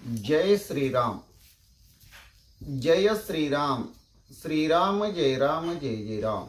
जय श्रीराम, जय श्रीराम, श्रीराम जय राम, जय जय राम।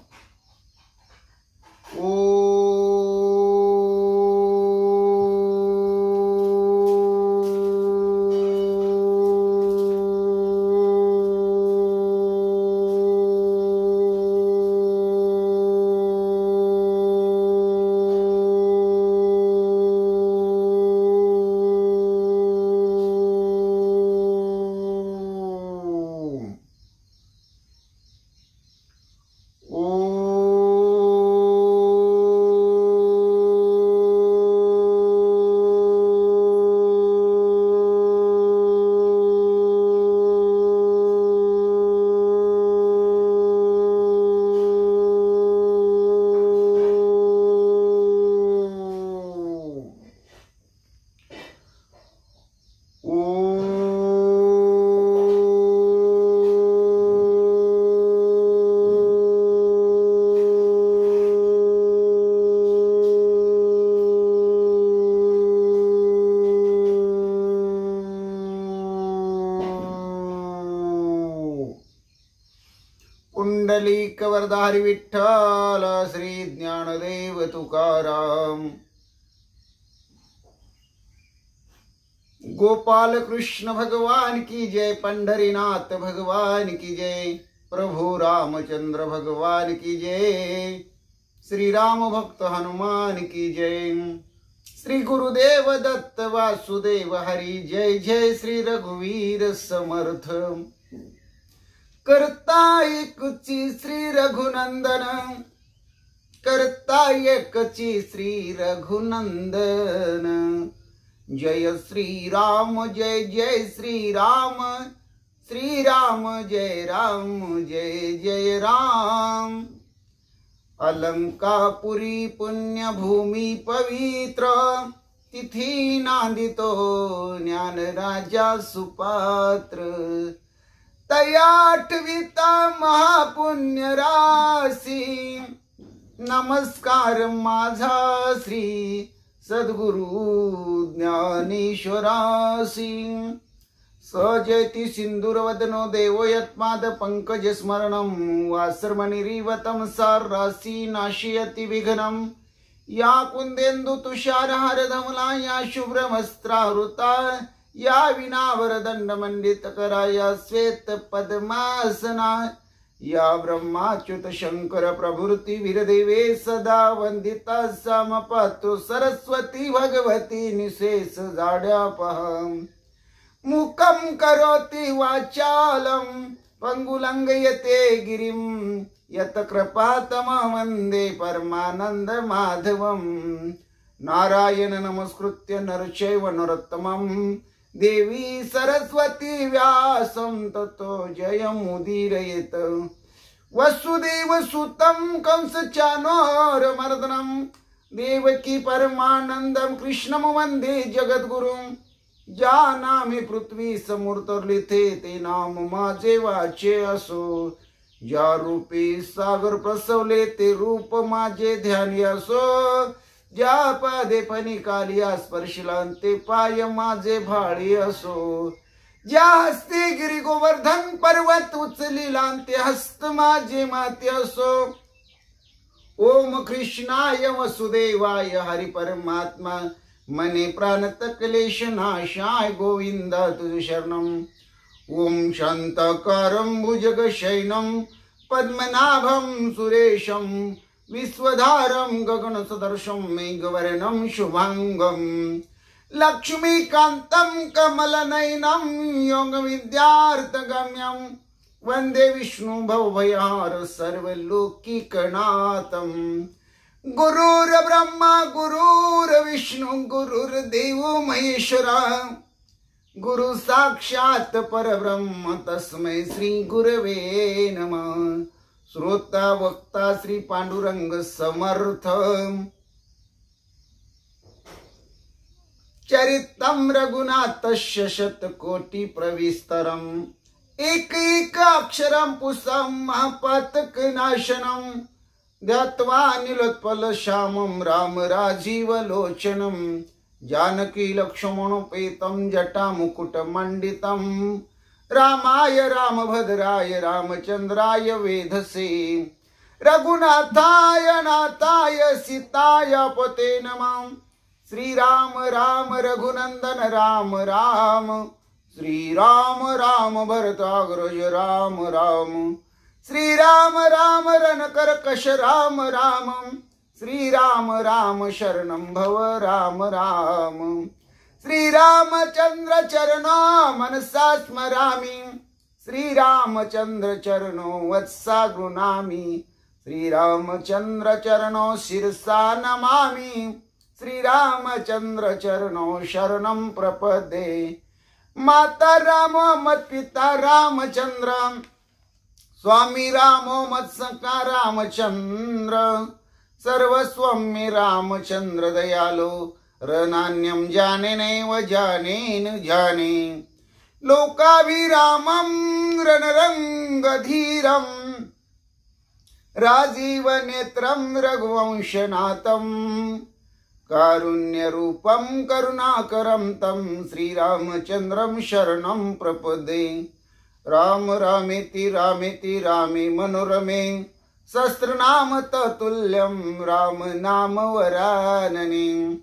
पुंडलिक वरदारी विठ्ठल श्री ज्ञानदेव तुकाराम। गोपाल कृष्ण भगवान की जय, पंढरीनाथ भगवान की जय, प्रभु रामचंद्र भगवान की जय, श्री राम भक्त हनुमान की जय, श्री गुरुदेव दत्त वासुदेव हरि जय जय, श्री रघुवीर समर्थ। करता एकची श्री रघुनंदन, करता एकची श्री रघुनंदन, जय श्री राम जय जय श्री राम, श्री राम जय राम जय जय राम। अलंकापुरी पुण्यभूमी पवित्र, तिथी नांदितो ज्ञान राजा सुपात्र, तयाठविता महापुण्य राशी, नमस्कार माझा श्री सद्गुरु ज्ञानेश्वरासी। सजयति सिंदूरवदनो देवो यत्माद पंकज स्मरणं, वासर्मणिरीवतं सारासी नाशयति विघ्नं, या कुंदेन्दु तुषारहार धवला, या शुभ्रवस्त्रावृता, या विनावरदंड मंडित करा, या श्वेत पद्मासना, या ब्रह्माच्युत शंकर प्रभृति वीरदेवे सदा वंदिता, समपातु सरस्वती भगवती निशेष जाड्यापहं, मुखं करोति वाचालं पंगुलंघयते गिरिं, यत कृपातमं वन्दे परमानंद माधवं। नारायण नमस्कृत्य नरचैव नरोत्तमं, देवी सरस्वती व्यासं ततो जयमुदीरयेत। वसुदेव सुतं कंसचाणूरमर्दनं, देवकी परमानंदं कृष्णं वंदे जगद्गुरुं। जानामि पृथ्वी समुद्रलिथे, ते नाम माझे वाचे असो, ज्या रूपी सागर प्रसवले, ते रूप माझे ध्यानी असो, ज्या पादे फणिकालिया स्पर्शिला, ते पाय माझे भाळी असो, ज्या हस्ते गिरी गोवर्धन पर्वत उचलिला, ते हस्त माझे माते असो। ओम कृष्णाय वसुदेवाय हरि परमात्मा, मने प्राणत क्लेश नाशाय गोविंद तुझ शरणं। ओम शांताकारं भुजगशयनं पद्मनाभं सुरेशं, विश्वधारं गगनसदृशं मेघवर्णं शुभांगं, लक्ष्मीकान्तं कमलनयनं योगविद्यार्थगम्यं, वन्दे विष्णु भवभयहार सर्वलोकीकनाथं। गुरुर्ब्रह्मा गुरुर्विष्णु गुरुर्देवो महेश्वरा, गुरु साक्षात् परब्रह्म तस्मै श्री गुरवे नमः। श्रोता वक्ता श्री पांडुरंग समर्थ, चरितं रघुनाथस्य शतकोटि प्रविस्तरम्, एक एक अक्षरं पुंसां महापातक नाशनं, ध्यात्वा निलोत्पल श्यामं राम राजीव लोचनं, जानकी लक्ष्मणोपेतं जटामुकुटमण्डितं रामाय रामभद्राय रामचन्द्राय वेधसे रघुनाथाय नाथाय सीताय पते नमः। श्रीराम राम रघुनंदन राम राम, श्रीराम राम भरताग्रज राम राम, श्रीराम राम रणकर्कश राम राम, श्रीराम राम शरणं भव राम राम। श्रीरामचंद्र चरणो मनसा स्मरामि, श्रीरामचंद्र चरणो वत्सा गृह्णामि, श्रीरामचंद्र चरणो शिरसा नमामि, श्रीरामचंद्र चरणो शरणं प्रपद्ये। माता रामो मत्पिता रामचंद्र, स्वामी रामो मत्सखा रामचंद्र, सर्वस्वं मे रामचंद्र दयालो, रणान्यं जाने नैव जाने न जाने। लोकाभिरामं रणरंगधीरं, राजीव नेत्रं रघुवंशनाथं, कारुण्यरूपं करुणाकरं तं श्रीरामचन्द्रं शरणं प्रपद्ये। राम रामेति रामेति रामे मनोरमे, सहस्रनाम तत्तुल्यं राम नाम वरानने।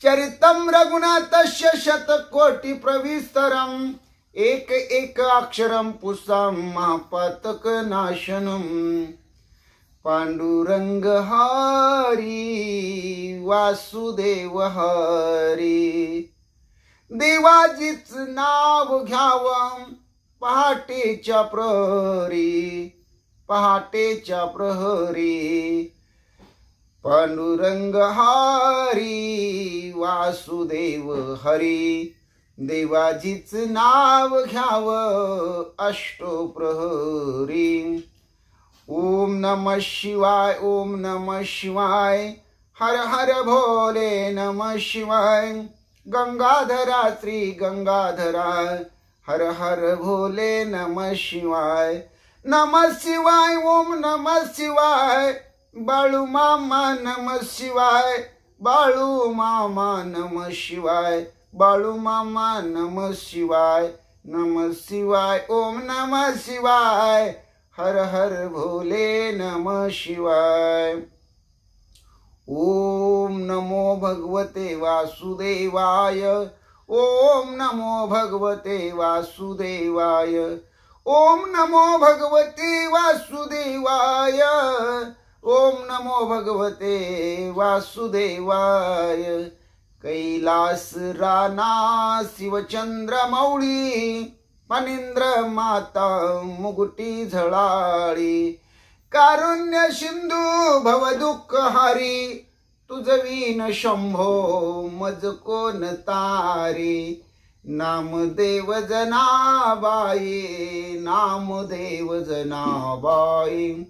चरितं रघुनाथस्य शतकोटि प्रविस्तरम्, एक एक अक्षरं पुंसां महापातकनाशनम्। पांडुरंग हरी वासुदेव हरी, देवाजीच नाव घ्यावं पहाटेच्या प्रहरी, पहाटेच्या प्रहरी। पांडुरंग हरी वासुदेव हरी, देवाजीच नाव घ्यावं अष्टप्रहरी। ओम नमः शिवाय, ओम नमः शिवाय, हर हर भोले नमः शिवाय। गंगाधरा श्री गंगाधरा, हर हर भोले नमः शिवाय। नमः शिवाय, ओम नमः शिवाय, बाळू मामा नमः शिवाय, बाळू मामा नमः शिवाय, बाळू मामा नमः शिवाय, नमः शिवाय, ओम नमः शिवाय, हर हर भोले नमः शिवाय। ओम नमो भगवते वासुदेवाय, ओम नमो भगवते वासुदेवाय, ओम नमो भगवते वासुदेवाय, ओम नमो भगवते वासुदेवाय। कैलास राना शिवचंद्र मौळी, फणींद्र माता मुकुटी झळाळी। कारुण्य सिंधू भव दुःख हारी, तुझवीन शंभो मज कोण तारी। नामदेव जनाबाई, नामदेव जनाबाई,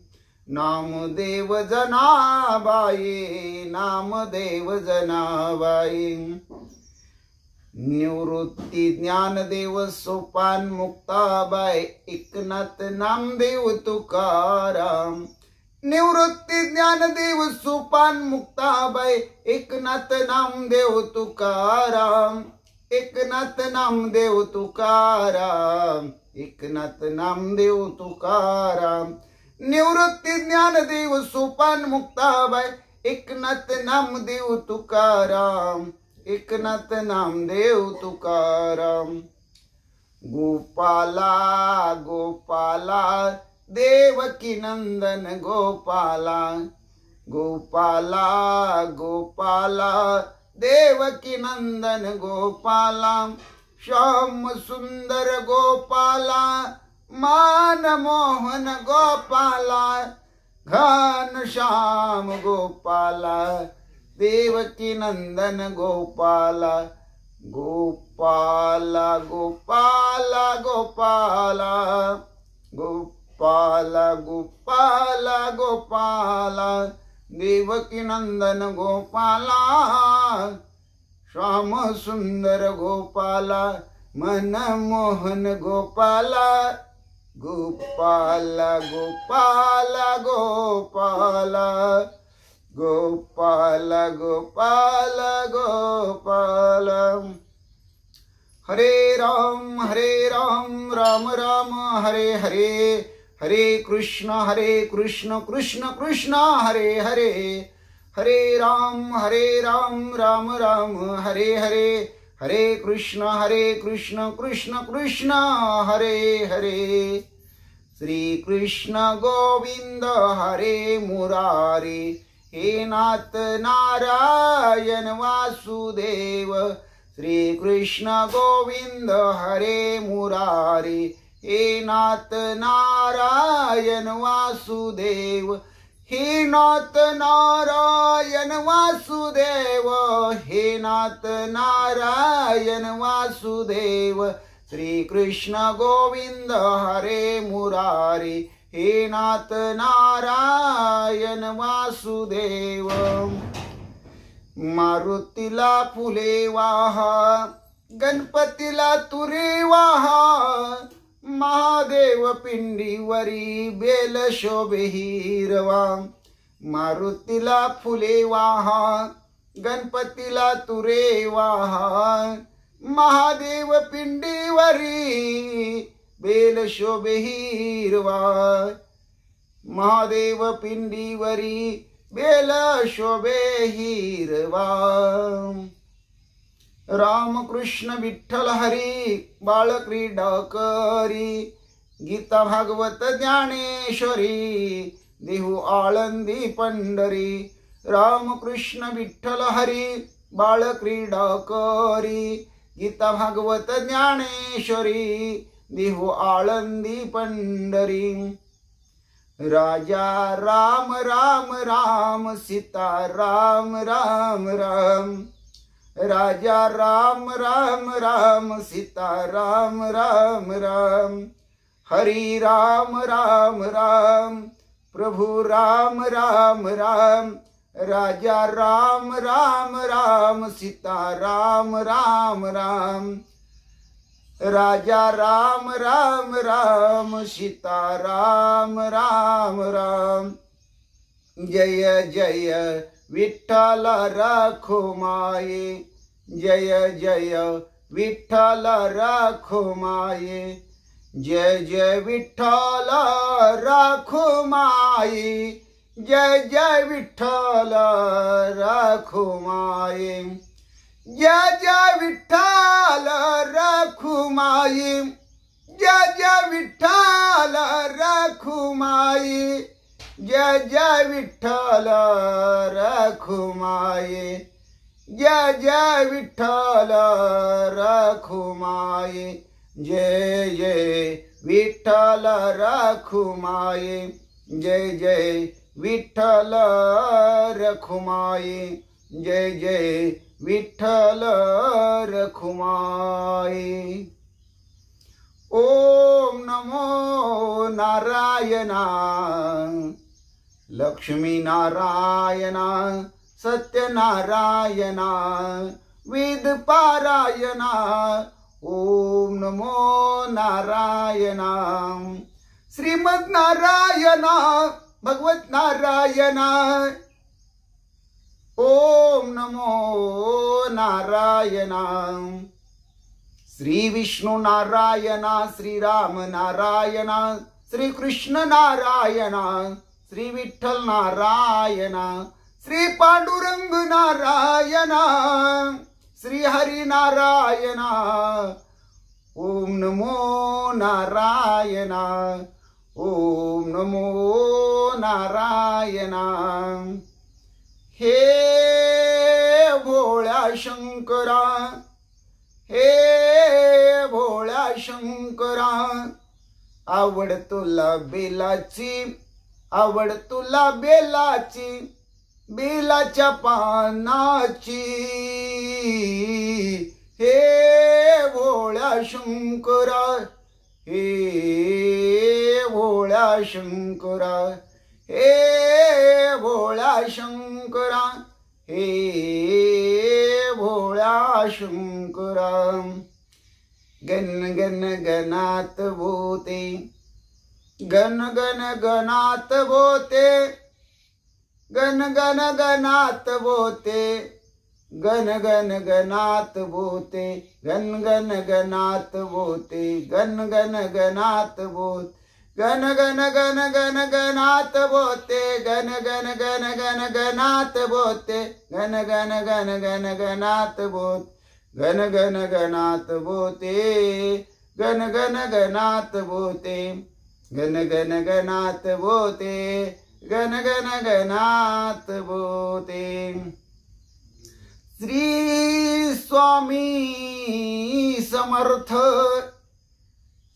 नामदेव जनाबाई, नामदेव जनाबाई। निवृत्ती ज्ञानदेव सोपान मुक्ताबाई, एकनाथ नामदेव तुकाराम। निवृत्ती ज्ञानदेव सोपान मुक्ताबाई, एकनाथ नामदेव तुकाराम, एकनाथ नामदेव तुकाराम, एकनाथ नामदेव तुकाराम। निवृत्ती ज्ञानदेव सोपान मुक्ताबाई, एकनाथ नामदेव तुकाराम, एकनाथ नामदेव तुकाराम। गोपाला गोपाला देवकी नंदन गोपाला, गोपाला गोपाला देवकी नंदन गोपाला। श्याम सुंदर गोपाला, मान मोहन गोपाला, घन श्याम गोपाला, देवकी नंदन गोपाला। गोपाला गोपाला गोपाला, गोपाला गोपाला गोपाला, देवकी नंदन गोपाला। श्याम सुंदर गोपाला, मन मोहन गोपाला, गोपाला गोपाला गोपाला, गोपाल गोपाल गोपाल। हरे राम राम राम हरे हरे, हरे कृष्ण कृष्ण कृष्ण हरे हरे, हरे राम राम राम हरे हरे, हरे कृष्ण कृष्ण कृष्ण हरे हरे। श्री कृष्ण गोविंद हरे मुरारी, हे नाथ नारायण वासुदेव। श्री कृष्ण गोविंद हरे मुरारी, हे नाथ नारायण वासुदेव, हे नाथ नारायण वासुदेव, हे नाथ नारायण वासुदेव। श्री कृष्ण गोविंद हरे मुरारी, हे नाथ नारायण वासुदेव। मारुतीला फुले वाहा, गणपतीला तुरे वाहा, महादेव पिंडीवरी बेल शोभे हिरवा। मारुतीला फुले वाहा, गणपतीला तुरे वाहा, महादेव पिंडीवरी बेल शोभे हिरवा। महादेव पिंडीवरी बेल शोभे हिरवा। राम कृष्ण विठ्ठल हरी बाळ क्रीडा करी, गीता भागवत ज्ञानेश्वरी देहू आळंदी पंढरी। राम कृष्ण विठ्ठल हरी बाळ क्रीडा करी, गीता भागवत ज्ञानेश्वरी देहू आळंदी पंढरी। राजा राम राम राम, सीता राम राम राम, राजा राम राम राम, सीता राम राम राम। हरि राम राम राम, प्रभु राम राम राम, राजा राम राम राम, सीता राम राम राम। राजा राम राम राम, सीता राम राम राम। जय जय विठ्ठल रखुमाई, जय जय विठ्ठल रखुमाई, जय जय विठ्ठल रखुमाई, जय जय विठ्ठल रखुमाई, जय जय विठ्ठल रखुमाई, जय जय विठ्ठल रखुमाई, जय जय विठ्ठल रखुमाई, जय जय विठ्ठल रखुमाई, जय जय विठ्ठल रखुमाई, जय जय विठ्ठल रखुमाई, जय जय विठ्ठल रखुमाई। ओम नमो नारायणा, लक्ष्मी नारायणा, सत्यनारायणा, वेद पारायणा। ओम नमो नारायणा, श्रीमद नारायणा, भगवत नारायणा। ओम नमो नारायणा, श्री विष्णु नारायणा, श्री राम नारायणा, श्री कृष्ण नारायणा, श्री विठ्ठल नारायणा, श्री पांडुरंग नारायणा, श्री हरि नारायणा। ओम नमो नारायणा, ओम नमो नारायणा। हे भोळ्या शंकरा, हे भोळ्या शंकरा, आवड तुला बेलाची, आवड तुला बेलाची, बेलाच्या पानाची। हे भोळ्या शंकरा, हे भोळ्या शंकरा, हे भोळ्या शंकरा, हे भोळ्या शंकरा। गण गण गणात बोते, गण गण गणात बोते, गण गण गणात बोते, गण गण गणात बोते, गण गण गणात बोते, गण गण गणात बोत, गण गण गण गण गणात बोते, गण गण गण गण गणात बोते, गण गण गण गण गणात बोत, गण गण गणात बोते, गण गण गणात बोते, गण गण गणात बोते, गण गण गणात बोते. श्री स्वामी समर्थ,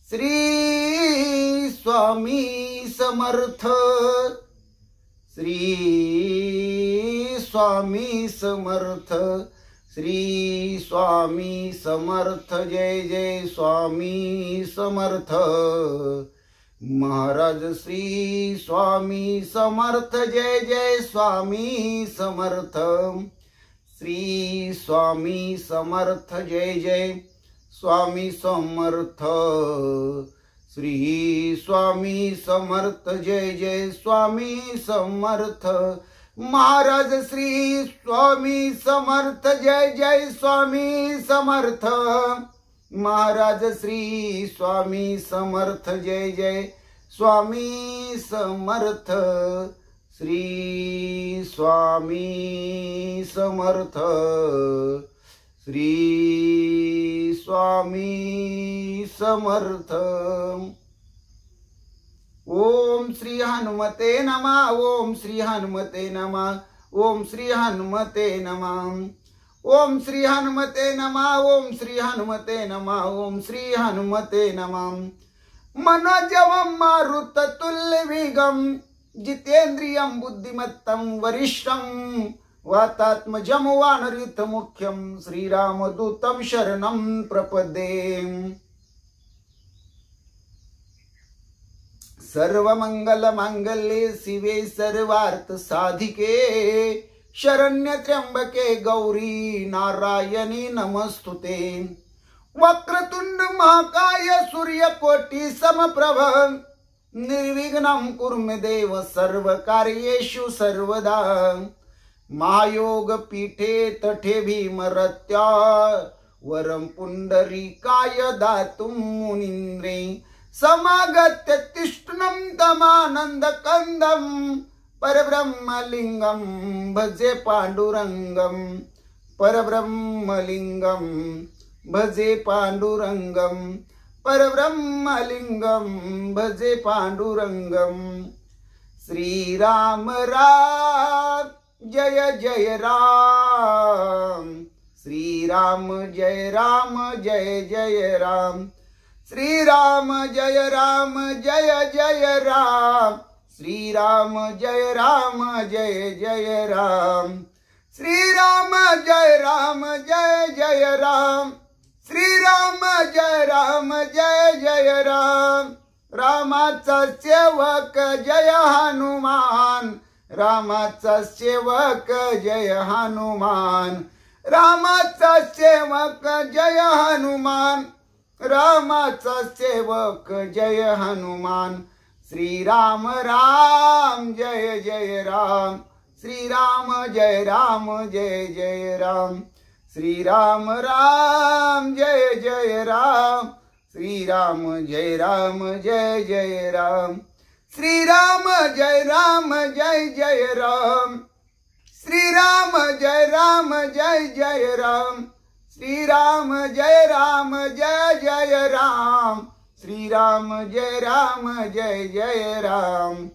श्री स्वामी समर्थ, श्री स्वामी समर्थ, श्री स्वामी समर्थ. जय जय स्वामी समर्थ महाराज. श्री स्वामी समर्थ. जय जय स्वामी समर्थ. श्री स्वामी समर्थ. जय जय स्वामी समर्थ. श्री स्वामी समर्थ. जय जय स्वामी समर्थ महाराज. श्री स्वामी समर्थ. जय जय स्वामी समर्थ महाराज. श्री स्वामी समर्थ. जय जय स्वामी समर्थ. श्री स्वामी समर्थ. श्री स्वामी समर्थ. ओम श्री हनुमते नमः. ओम श्री हनुमते नमः. ओम श्री हनुमते नमः. ओम श्री हनुमते नमः. ओम श्री हनुमते नमः. ओम श्री हनुमते नमः. मनोजवं मारुततुल्यवेगं जितेन्द्रियं बुद्धिमत्तं वरिष्ठं वातात्मजं वानरयुतमुख्यं श्रीरामदूतं शरणं प्रपद्ये. सर्वमंगलमांगल्ये शिवे सर्वार्थसाधिके शरण्य त्र्यंबके गौरी नारायणी नमस्तुते. वक्रतुंड महाकाय सूर्यकोटि समप्रभ निर्विघ्नं कुरु मे देव सर्वकार्येषु सर्वदा. महायोग पीठे तठे भीमरत्या वरं पुंडरीकाय दातुं मुनीन्द्रे समागत्य तिष्ठनं तमानन्दकन्दं परब्रह्मलिंगं भजे पांडुरंगं. परब्रह्मलिंगं भजे पांडुरंगं. परब्रह्मलिंगं भजे पांडुरंगं. श्रीराम राम जय जय राम. श्रीराम जय राम जय जय राम. श्रीराम जय राम जय जय राम. श्रीराम जय राम जय जय राम. श्रीराम जय राम जय जय राम. श्रीराम जय राम जय जय राम. रामाचा सेवक जय हनुमान. रामाचा सेवक जय हनुमान. रामाचा सेवक जय हनुमान. रामाचा सेवक जय हनुमान. श्रीराम राम जय जय राम. श्रीराम जय राम जय जय राम. श्रीराम राम जय जय राम. श्रीराम जय राम जय जय राम. श्रीराम जय राम जय जय राम. श्रीराम जय राम जय जय राम. श्रीराम जय राम जय जय राम. श्रीराम जय राम जय जय राम.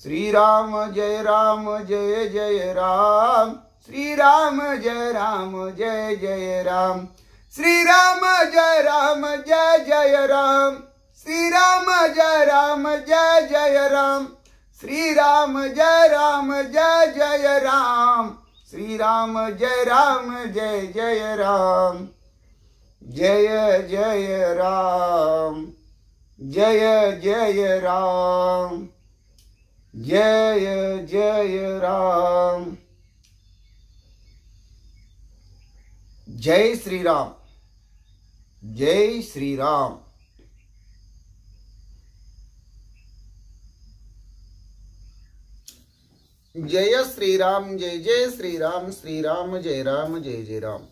श्रीराम जय राम जय जय राम. श्रीराम जय राम जय जय राम. श्रीराम जय राम जय जय राम. श्रीराम जय राम जय जय राम. श्रीराम जय राम जय जय राम. श्रीराम जय राम जय जय राम. जय जय राम. जय जय राम. जय जय राम. जय श्री राम. जय श्री राम. जय श्रीराम जय जय श्रीराम श्रीराम जय राम जय जय राम।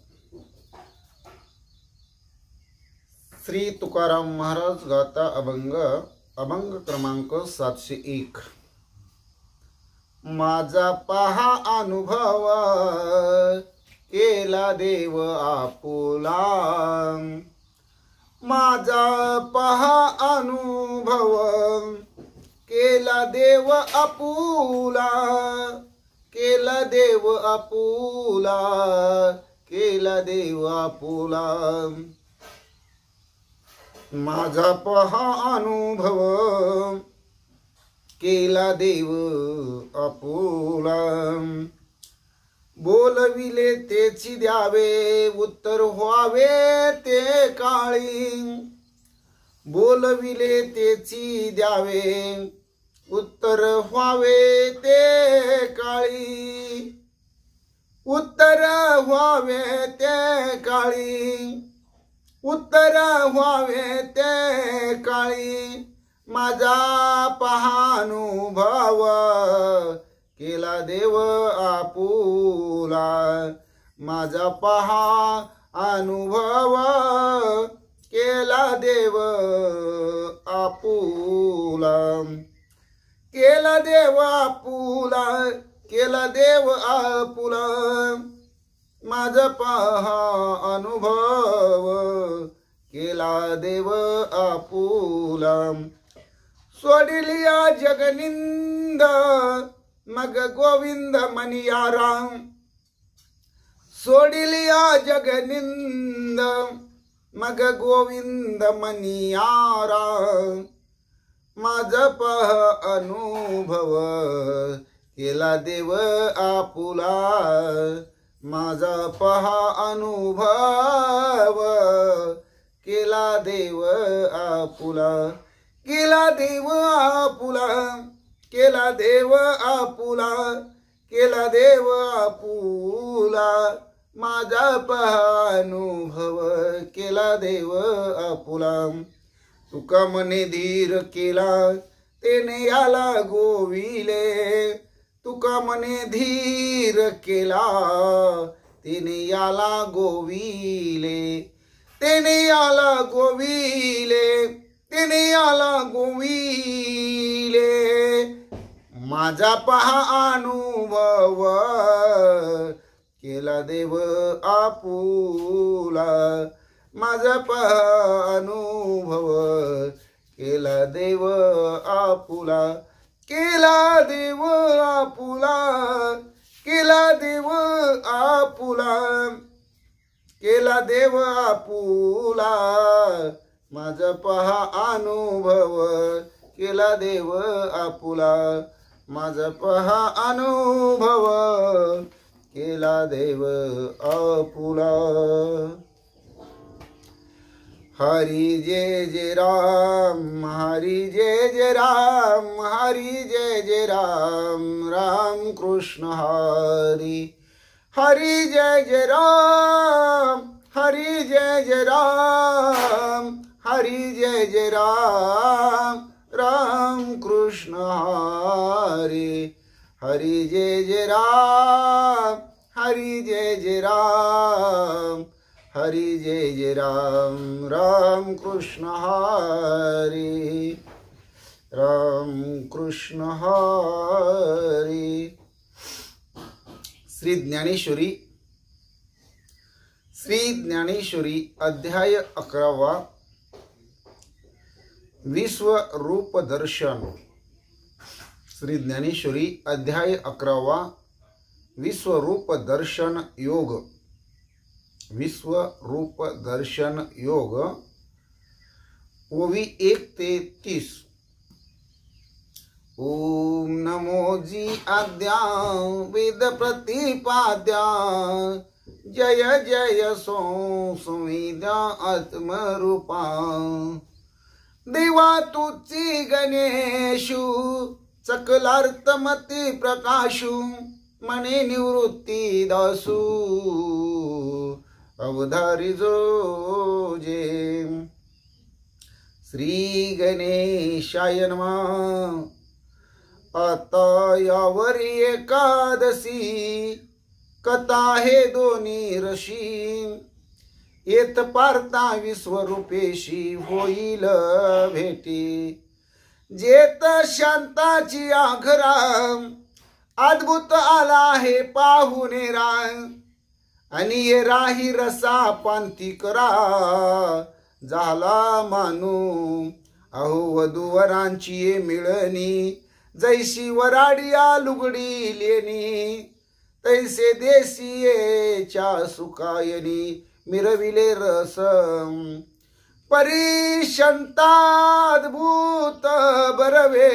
श्री तुकाराम महाराज गाथा अभंग अभंग क्रमांक 701। माझा पहा अनुभव केला देव आपुला, माझा पहा अनुभव केला देव आपुला, केला देव आपुला, केला देव आपुला। माझा पहा अनुभव केला देव आपुला, बोलविले तेची द्यावे उत्तर व्हावे ते काळी, बोलविले तेची द्यावे उत्तर व्हावे ते काळी, उत्तर व्हावे ते काळी, उत्तर व्हावे ते काळी। माझा पहा अनुभव केला देव आपुला, माझा पहा अनुभव केला देव आपुला, केला देव आपुला, केला देव आपुला। माझा पहा अनुभव केला देव आपुला, सोडिलिया जगनिंद मग गोविंद मनियारा, सोडिलिया जगनिंद मग गोविंद मनियारा। माझा पहा अनुभव केला देव आपुला, माझा पहा अनुभव केला देव आपुला, केला देव आपुला, केला देव आपुला, केला देव आपुला। माझा पहा अनुभव केला देव आपुला। तुका मने धीर केला तेने याला गोविले, तुका मने धीर केला तेने याला गोविले, तेने याला गोविले, तेने याला गोविले। माझा पहा अनुभव केला देव आपुला, माझा पहा अनुभव केला देव आपुला, केला देव आपुला, केला देव आपुला, केला देव आपुला। माझा पहा अनुभव केला देव आपुला, माझा पहा अनुभव केला देव आपुला। हरी जय जय राम, हरी जय जय राम, हरी जय जय राम, राम कृष्ण हरी, हरी जय जय राम, हरी जय जय राम, हरी जय जय राम, राम कृष्ण हरी, हरी जय जय राम, हरी जय जय राम, हरी जय जय राम, राम कृष्ण हरी, राम कृष्ण हरी। श्री ज्ञानेश्वरी, श्री ज्ञानेश्वरी अध्याय 11 विश्व रूप दर्शन। श्री ज्ञानेश्वरी अध्याय 11 विश्व रूप दर्शन योग, विश्व रूप दर्शन योग। ओवी 1 ते 30। ओम नमो जी आद्या वेद प्रतिपाद्या, जय जय संविद्या आत्मरूपा। देवा तुची गणेशु सकलार्थमती प्रकाशु, मने निवृत्ती दासु अवधारी जो जे। श्री गणेशाय नमः। आता यावरी एकादशी कथा हे दोन्ही रशी येत पारता विश्वरूपेशी होईल भेटी जेत शांताची आघरा अद्भुत आला हे पाहुणे राम आणि ये राही रसा पांती करा झाला मानू अहो वधूवरांची ये मिळणी जैशी वराडिया लुगडी लेणी तैसे देशीयेच्या सुखायनी मिरविले रस परिशंताद्भूत बरवे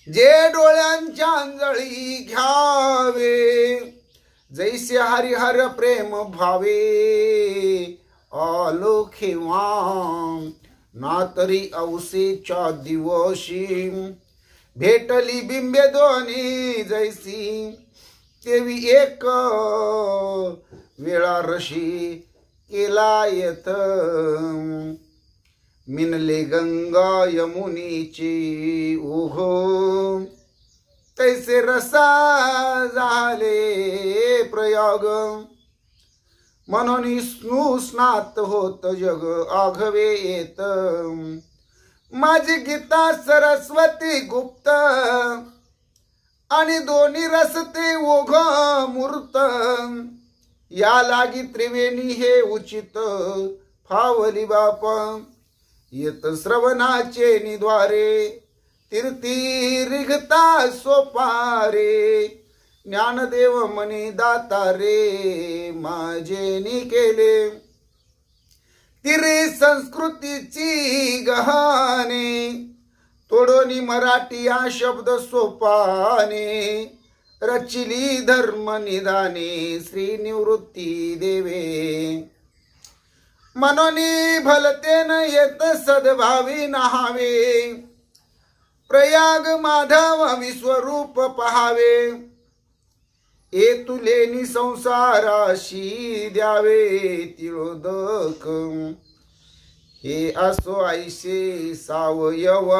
जे डोळ्यांच्या अंजळी घ्यावे जैसे हरिहर प्रेम भावे आलोखेवा ना तरी औसेच्या दिवशी भेटली बिंबे दोन्ही जैसी तेवी एक वेळा रशी केला येत मिनले गंगा यमुनीची ओघ तैसे रसा झाले प्रयाग म्हणून स्नात होत जग आघवे येत माझी गीता सरस्वती गुप्त आणि दोन्ही रसते ओघ मूर्त या लागी त्रिवेणी हे उचित फावली बाप येत श्रवणाचे निद्वारे तीर्थी रिघता सोपारे ज्ञानदेव मनी दातारे माझेनी केले तिरे संस्कृतीची गहाणे तोडोनी मराठी या शब्द सोपाने रचिली धर्म निदाने श्री निवृत्ती देवे मनोनी भलतेन येत सद्भावी नहावे प्रयाग माधव विश्वरूप पहावे ए तुलेनी संसाराशी द्यावे तिरोदक हे असो ऐसे सावयव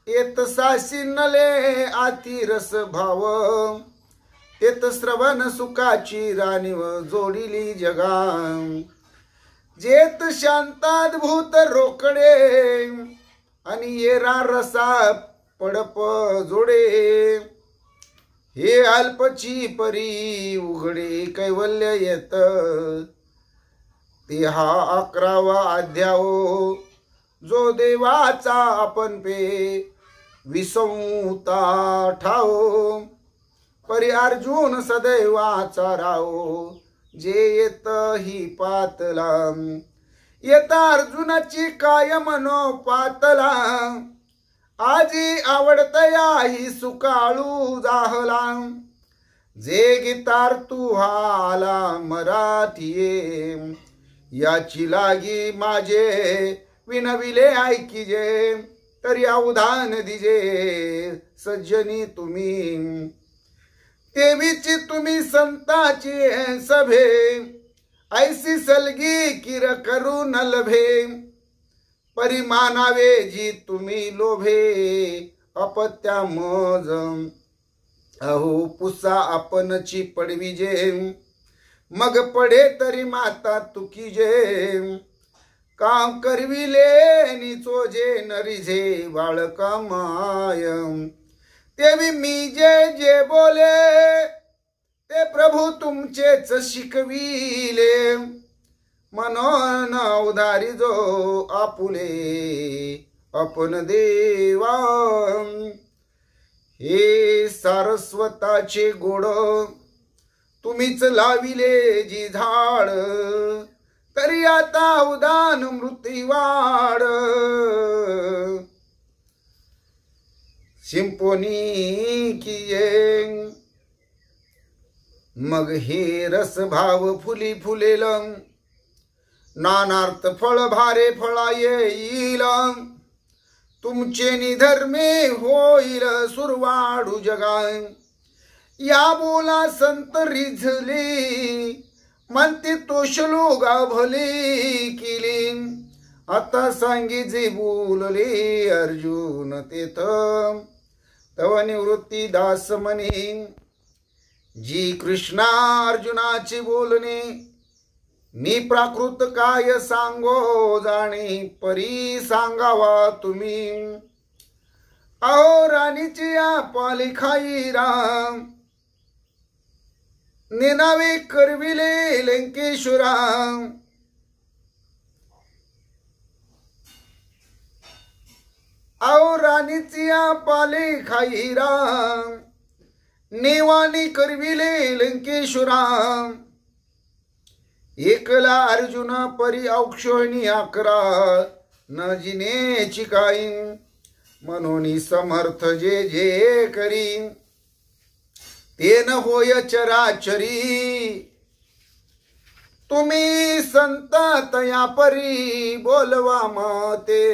येत सासी नले आतिरस भाव येत श्रवण सुखाची राणीव जोडिली जगा जेत शांताद्भूत रोकडे आणि येरा रसा पडप जोडे हे अल्पची परी उघडे कैवल्य येत ते हा 11वा अध्याय जो देवाचा आपण पे विसंता ठाओ परी अर्जुन सदैवाचा राओ जे येत ही पातला येत अर्जुनाची काय मनो पातला आजी आवडतया ही सुकाळू जाहला जे गीतार तू आला मराठीये याची लागी माझे विनविले ऐकिजे तरी अवधान दिजे सज्जनी तुम्ही तेवीची तुम्ही संताची सभे ऐसी सलगी किर करू न लभे परिमानावे जी तुम्ही लोभे अपत्या मज अहो पुसा आपणची पडविजे मग पडे तरी माता तुकीजे काम करविले निचोजे नरिझे बाळका माय तेवी मी जे बोले ते प्रभू तुमचेच शिकविले मनोन उदारी जो आपुले आपण देवा हे सारस्वताचे गोड तुम्हीच लाविले जी झाड तरी आता उदान मृत्यूवाड शिंपोनी किये मग हे रस भाव फुली फुलेल नानार्थ फळ भारे फळा येईल तुमचे निधर्मे होईल सुरवाडू जगाय या बोला संत रिझली म्हणते तोषलो गाभली केली आता सांगी जे बोलले अर्जुन तेथ तव निवृत्ती दास म्हणे जी कृष्णा अर्जुनाचे बोलणे मी प्राकृत काय सांगो जाणे परी सांगावा तुम्ही अहो राणीची पाली खाई राम नेनावे करविले लंकेश्वरा अहो राणीची पाले खाई राम नेवानी करविले लंकेश्वरा एकला अर्जुन परी औक्षणी अकरा न जिनेची काही म्हणून समर्थ जे जे करी तेन होय चराचरी तुम्ही संत तया परी बोलवा मते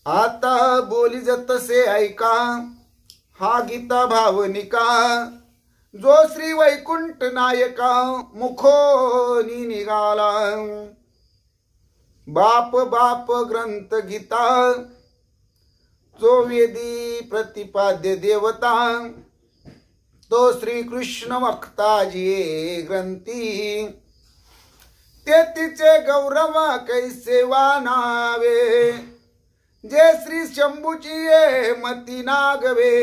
आता बोली जतसे ऐका हा गीता भावनिका जो श्री वैकुंठ नायका मुखोनी निघाला बाप बाप ग्रंथ गीता जो वेदी प्रतिपाद्य देवता तो श्री कृष्ण वक्ताजी ग्रंथी ते तिचे गौरव कैसे वानावे जे श्री शंभूची मती नागवे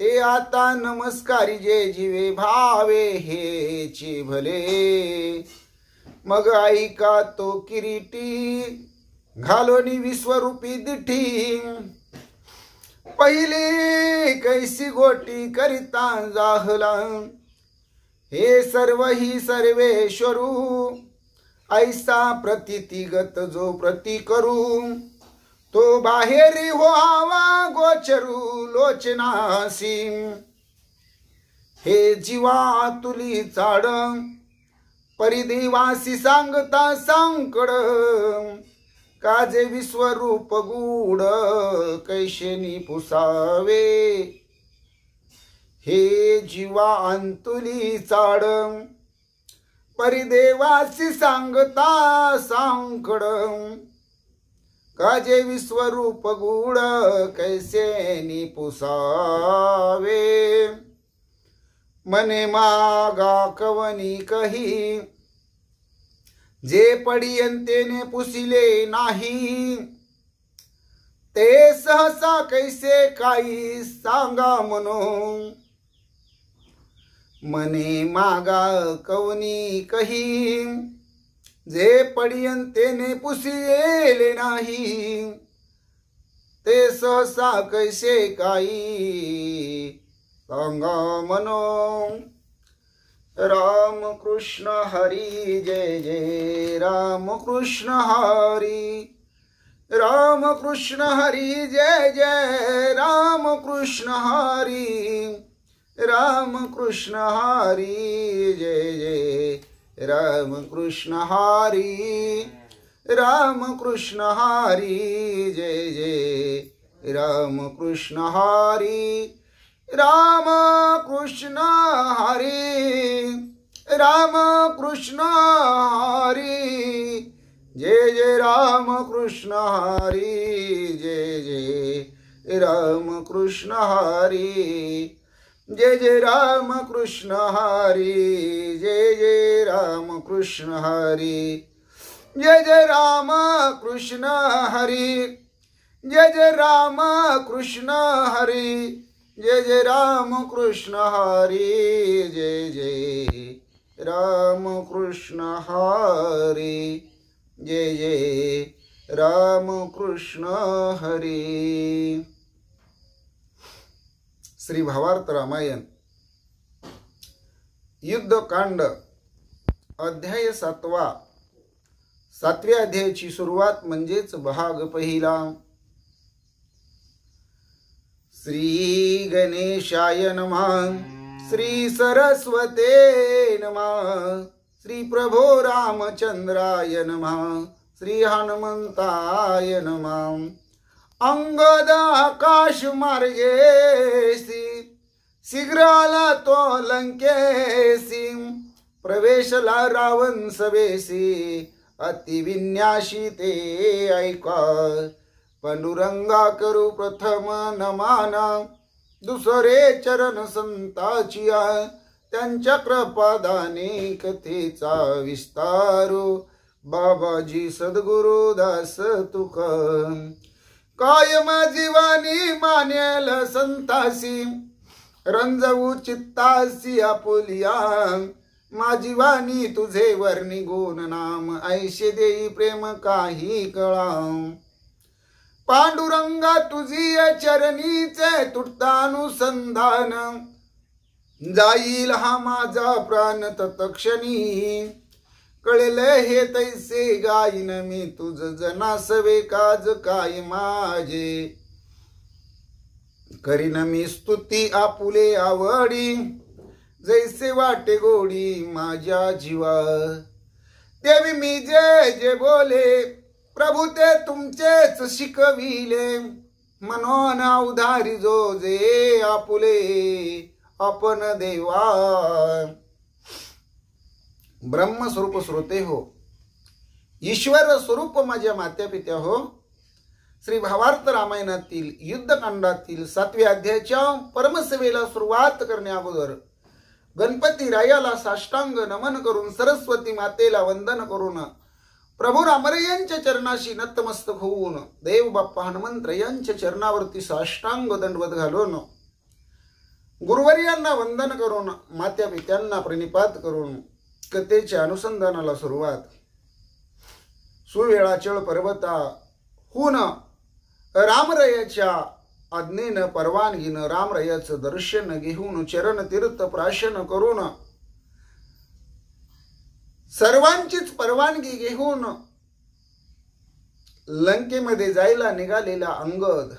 ते आता नमस्कारी जे जीवे भावे हेची भले मग ऐका तो किरीटी घालोनी विश्वरूपी दिठी पहिली कैसी गोटी करिता जाहला हे सर्व ही सर्वेश्वरू ऐसा प्रतितिगत जो प्रति करू तो बाहेरी व्हावा गोचरू लोचनासी हे जीवा तुली चाड परिदेवासी सांगता सांकड काजे विश्वरूप गूढ कैशेनी पुसावे हे जीवा अंतुली चाड परिदेवासी सांगता सांकड काजे विश्वरूप गूढ कैसे पुसावे मने मागा कवनी कही जे पडियंतेने पुसिले नाही ते सहसा कैसे काही सांगा म्हणून मने मागा कवनी कही जे पडियंतेने पुसिले नाही ते सहसा कैसे काही सांगा मनो राम कृष्ण हरी जय जय राम कृष्ण हरी राम कृष्ण हरी जय जय राम कृष्ण हरी राम कृष्ण हरी जय जय राम कृष्ण हरी राम कृष्ण हरी जय जय राम कृष्ण हरी राम कृष्ण हरी राम कृष्ण हरी जय जय राम कृष्ण हरी जय जय राम कृष्ण हरी जय जय राम कृष्ण हरी जय जय राम कृष्ण हरी जय जय राम कृष्ण हरी जय जय राम कृष्ण हरी जय जय राम कृष्ण हरी जय जय राम कृष्ण हरी जय जय राम कृष्ण हरी। श्री भावार्थ रामायण युद्धकांड अध्याय 7व्या अध्यायाची सुरुवात म्हणजेच भाग पहिला। श्री गणेशाय नमः श्री सरस्वते नमः श्री प्रभो रामचंद्राय नमः श्री हनुमंताय नमः। अंगद आकाश मार्गेसी शीघ्र आला तो लंकेसी प्रवेशला रावण सवेसी अतिविन्यासी ते ऐका. पांडुरंगा करू प्रथम नमाना, दुसरे चरण संताचिया. त्यांच्या कृपादाने कथेचा विस्तारो, बाबाजी सद्गुरु दास तुका. कायम जीवानी मानेल संतासी, रंजवू चित्तासी आपुलिया. माझी वाणी तुझे वर्णी गुण नाम, ऐशे देई प्रेम काही कळा. पांडुरंगा तुझी चरणीचे तुटतानुसंधान, जाईल हा माझा प्राण तत्क्षणी. कळले हे तैसे गाईन मी तुझ, जनासवे काज काय माझे. करीन मी स्तुती आपुले आवडी, जैसे वाटे गोडी माझ्या जीवा. देवी मी जे जे बोले, प्रभू ते तुमचेच शिकविले. मनोन उधारी जो जे आपुले आपण देवा. ब्रह्मस्वरूप श्रोते हो, ईश्वर स्वरूप माझ्या मात्या पित्या हो. श्री भावार्थ रामायणातील युद्धकांडातील 7व्या अध्यायाच्या परमसेवेला सुरुवात करण्या अगोदर गणपती रायाला साष्टांग नमन करून, सरस्वती मातेला वंदन करून, प्रभू रामरयांच्या चरणाशी नतमस्तक होऊन, देव बाप्पा हनुमंतरायांच्या चरणावरती साष्टांग दंडवत घालून, गुरुवर्यांना वंदन करून, मात्या पित्यांना प्रणिपात करून कथेच्या अनुसंधानाला सुरुवात. सुवेळाचळ पर्वता हुन रामरयाच्या आज्ञेनं परवानगीनं रामरयाचं दर्शन घेऊन, चरण तीर्थ प्राशन करून, सर्वांचीच परवानगी घेऊन लंकेमध्ये जायला निघालेला अंगद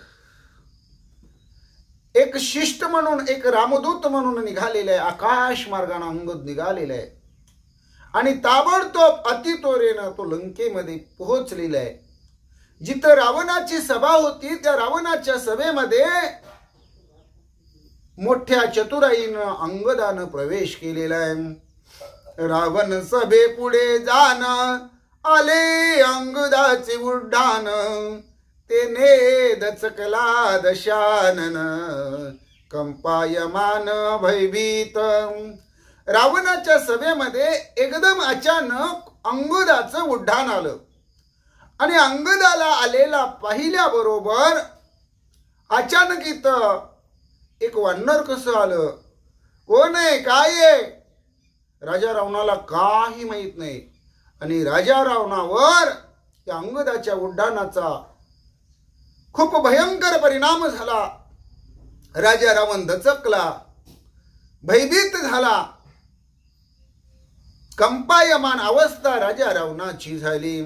एक शिष्ट म्हणून, एक रामदूत म्हणून निघालेला आहे. आकाश मार्गाने अंगद निघालेला आहे आणि ताबडतोब अतितोरेनं तो लंकेमध्ये पोहोचलेला आहे. जिथं रावणाची सभा होती त्या रावणाच्या सभेमध्ये मोठ्या चतुराईनं अंगदानं प्रवेश केलेला आहे. रावण सभे पुढे जाण, आले अंगदाचे उड्डाण. तेने दचकला दशानन, कंपायमान भयभीत. रावणाच्या सभेमध्ये एकदम अचानक अंगदाचं उड्डाण आलं आणि अंगदाला आलेला पाहिल्याबरोबर अचानक इथं एक वानर कसं आलं, कोण आहे काय आहे, राजा रावणाला काही माहित नाही. आणि राजा रावणावर त्या अंगदाच्या उड्डाणाचा खूप भयंकर परिणाम झाला. राजा रावण दचकला, भयभीत झाला. कंपायमान अवस्था राजा रावणाची झाली.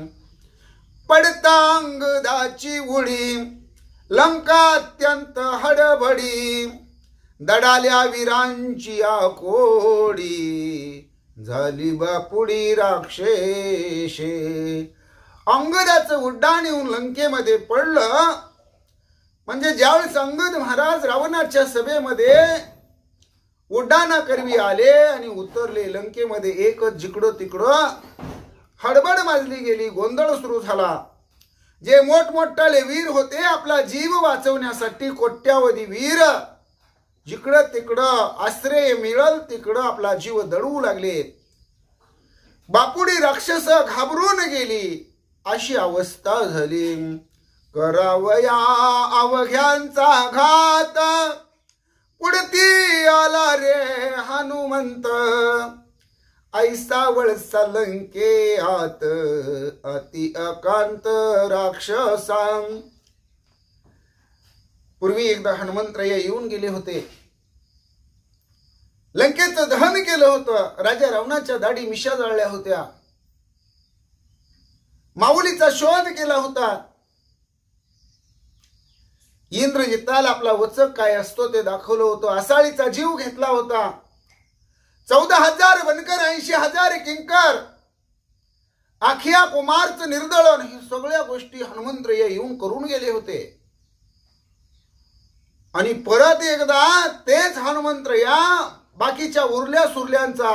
पडता अंगदाची उडी, लंका अत्यंत हडबडी. दडाल्या वीरांची आकोडी, झाली बापुडी राक्षसे. अंगदाचं उड्डाण येऊन लंकेमध्ये पडलं. म्हणजे ज्यावेळेस अंगद महाराज रावणाच्या सभेमध्ये उड्डाणाकरवी आले आणि उतरले लंकेमध्ये, एकच जिकडं तिकडं हडबड माजली गेली, गोंधळ सुरू झाला. जे मोठमोठाले वीर होते आपला जीव वाचवण्यासाठी, कोट्यावधी वीर जिकडं तिकडं आश्रय मिळल तिकडं आपला जीव दळवू लागले. बापुडी राक्षस घाबरून गेली, अशी अवस्था झाली. करावया अवघ्यांचा घात, पुढती आला रे हनुमंत. ऐसा वळसा लंकेत, अति अकांत राक्षसां. पूर्वी एकदा हनुमंतराय येऊन गेले होते, लंकेचं दहन केलं होतं. राजा रावणाच्या दाढी मिशा जाळल्या होत्या, माऊलीचा शोध केला होता. इंद्रजिताला आपला वचक काय असतो ते दाखवलं होतं. आसाळीचा जीव घेतला होता. 14,000 बनकर, 80,000 किंकर, आखिया कुमारचं निर्दळन, हे सगळ्या गोष्टी हनुमंतराय येऊन करून गेले होते. आणि परत एकदा तेच हनुमंतराय बाकीच्या उरल्या सुरल्यांचा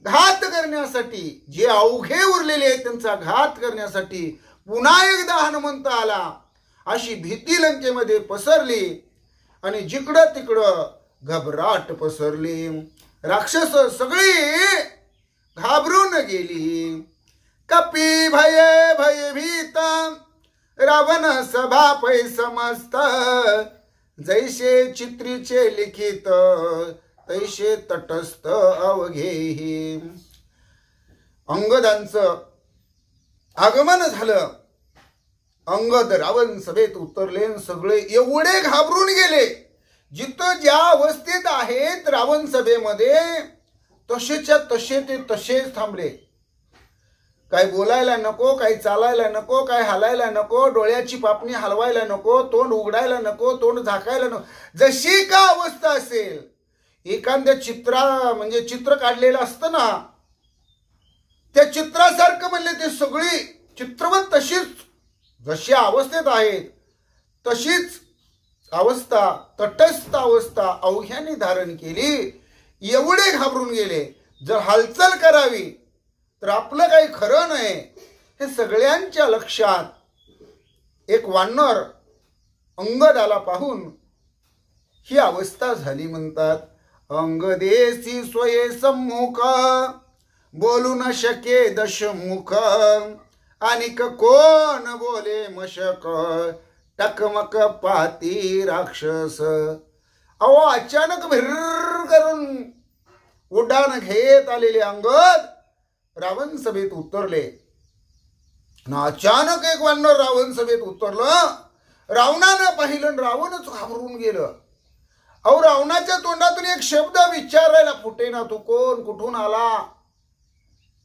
घात करण्यासाठी, जे अवघे उरलेले आहेत त्यांचा घात करण्यासाठी पुन्हा एकदा हनुमंत आला अशी भीती लंकेमध्ये पसरली आणि जिकडं तिकडं घबराट पसरली. राक्षस सगळी घाबरून गेली. कपी भये भयभीत रावण सभा पै समस्त, जैसे चित्रीचे लिखित तैसे तटस्थ अवघेही. अंगदांचं आगमन झालं. अंगद रावण सभेत उतरले. सगळे एवढे घाबरून गेले, जिथं ज्या अवस्थेत आहेत रावण सभेमध्ये तसेच्या तसे ते तसेच थांबले. काय बोलायला नको, काही चालायला नको, काय हालायला नको, डोळ्याची पापणी हलवायला नको, तोंड उघडायला नको, तोंड झाकायला नको. जशी का अवस्था असेल, एखाद्या चित्र काढलेलं असतं ना, त्या चित्रासारखं म्हणले ते सगळी चित्रवत तशीच जशा अवस्थेत आहेत तशीच अवस्था, तटस्थ अवस्था अवघ्याने धारण केली. एवढे घाबरून गेले, जर हालचाल करावी तर आपलं काही खरं नाही. हे सगळ्यांच्या लक्षात एक वानर अंगदाला पाहून ही अवस्था झाली. म्हणतात अंगदेसी स्वये सम्मुख, बोलू न शके दशमुख, अनिक कोण बोले मशक, टकमक पाती राक्षस. अहो अचानक भिर्र करून उड्डाण घेत आलेले अंगद रावण सभेत उतरले. अचानक एक वानर रावण सभेत उतरलं. रावणानं पाहिलं, रावणच घाबरून गेलं. अहो रावणाच्या तोंडातून एक शब्द विचारायला फुटेना, तू कोण, कुठून आला,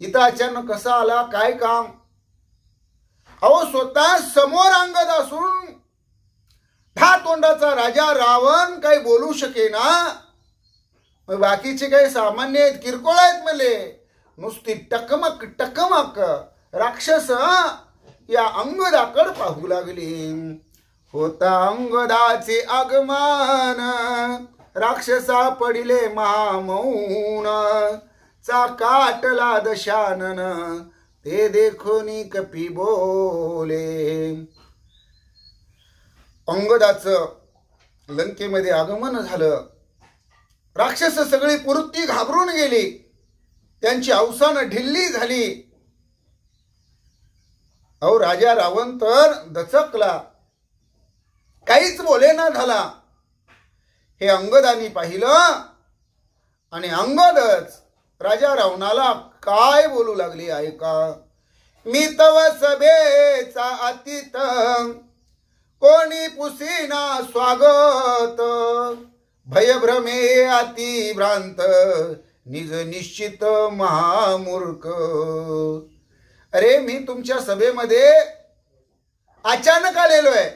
इथं अचानक कसा आला, काय काम. अहो स्वतः समोर अंगद असून हा तोंडाचा राजा रावण काही बोलू शकेना. बाकीचे काही सामान्य आहेत, किरकोळ आहेत म्हणले. नुसती टकमक टकमक राक्षस या अंगदाकडे पाहू लागली. होता अंगदाचे आगमन, राक्षसा पडिले महामौन, चाकाटला दशानन, ते देखोनी कपी बोले. अंगदाचं लंकेमध्ये आगमन झालं. राक्षस सगळी पुरती घाबरून गेली, त्यांची अवसान ढिल्ली झाली. अहो राजा रावण तर दचकला, काहीच बोलेना झाला. हे अंगदानी पाहिलं आणि अंगदच राजा रावणाला काय बोलू लागली ऐका. मी तव सभेचा अतित, कोणी पुसीना स्वागत, भयभ्रमे अति भ्रांत, निज निश्चित महामूर्ख. अरे मी तुमच्या सभेमध्ये अचानक आलेलो आहे,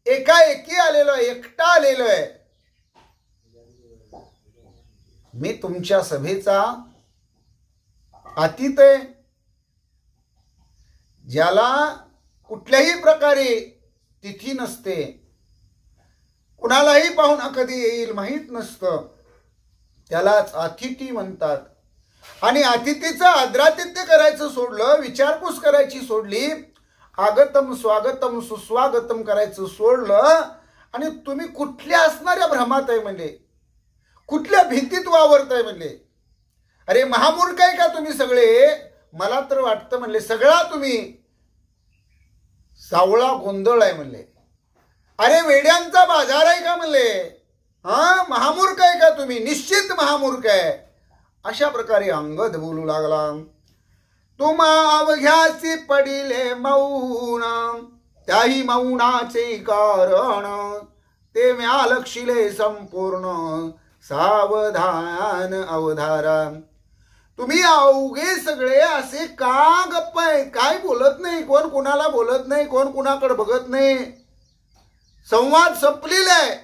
एकाएकी आलेलो आहे, एकटा आलेलो आहे. मी तुमच्या सभेचा अतीत आहे, ज्याला कुठल्याही प्रकारे तिथी नसते, कुणालाही पाहुणा कधी येईल माहीत नसतं, त्यालाच अतिथी म्हणतात. आणि अतिथीचं आदरातिथ्य करायचं सोडलं, विचारपूस करायची सोडली, आगतम स्वागतम सुस्वागतम करायचं सोडलं, आणि तुम्ही कुठल्या असणाऱ्या भ्रमात आहे म्हणले, कुठल्या भीतीत वावरताय म्हणले. अरे महामूर्ख आहे का तुम्ही सगळे. मला तर वाटतं म्हणले सगळा तुम्ही सावळा गोंधळ आहे म्हणले. अरे वेड्यांचा बाजार आहे का म्हणले. महामूर्ख आहे का तुम्ही, निश्चित महामूर्ख आहे. अशा प्रकारे अंगद बोलू लागला. तुम्हा अवघ्यासी पडिले मौन, त्याही मौनाचे कारण, ते म्या लक्षिले संपूर्ण, सावधान अवधारा. तुम्ही अवघे सगळे असे का गप्प आहे, काय बोलत नाही, कोण कुणाला बोलत नाही, कोण कुणाकडे बघत नाही, संवाद संपलेला आहे,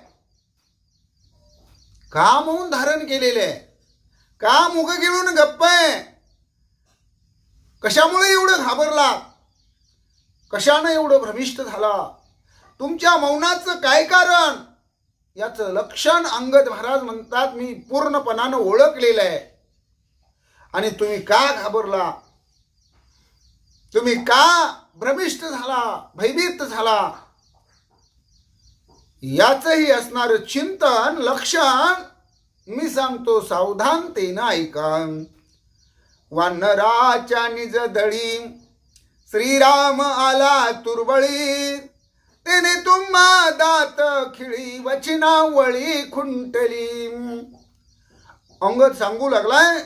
का मौन धारण केलेले आहे, का मुग गिळून गप्प आहे, कशामुळे एवढं घाबरला, कशानं एवढं भ्रमिष्ट झाला, तुमच्या मौनाचं काय कारण. याचं लक्षण अंगद महाराज म्हणतात मी पूर्णपणानं ओळखलेलं आहे. आणि तुम्ही का घाबरला, तुम्ही का भ्रमिष्ट झाला, भयभीत झाला, याचही असणार चिंतन लक्षण मी सांगतो सावधानतेनं ऐका. वानराच्या निज दळी श्रीराम आला तुरबळी, तेने तुम्हा दात खिळी वचनावळी खुंटली. अंगद सांगू लागलाय,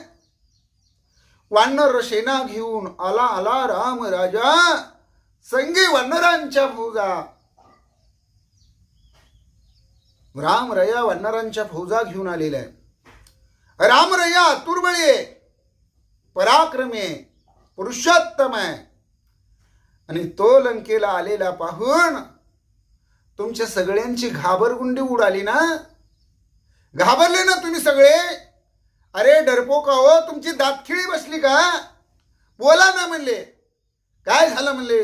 वानर सेना घेऊन आला राम राजा, संगी वानरांच्या फौजा. राम रया वानरांच्या फौजा घेऊन आलेला आहे. राम रया तुरबळी आहे, पराक्रमी आहे, पुरुषोत्तम आहे. आणि तो लंकेला आलेला पाहून तुमच्या सगळ्यांची घाबरगुंडी उडाली ना, घाबरले ना तुम्ही सगळे. अरे डरपोका हो, तुमची दातखिळी बसली का, बोला ना म्हणले. काय झालं म्हणले,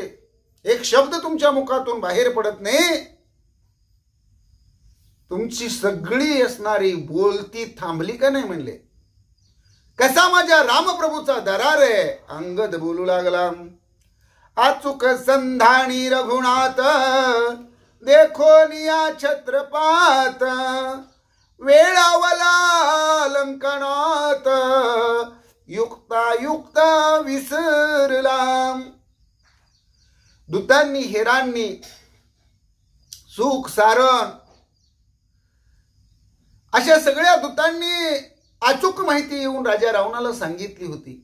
एक शब्द तुमच्या मुखातून बाहेर पडत नाही. तुमची सगळी असणारी बोलती थांबली का नाही म्हणले. कसा माझ्या रामप्रभूचा दरार आहे. अंगद बोलू लागला, अचूक संधानी रघुनाथ, देखो निया छत्रपात, वेळावला लंकनात, युक्त विसरला. दूतांनी हेरांनी सुख सारण अशा सगळ्या दूतांनी अचूक माहिती येऊन राजा रावणाला सांगितली होती.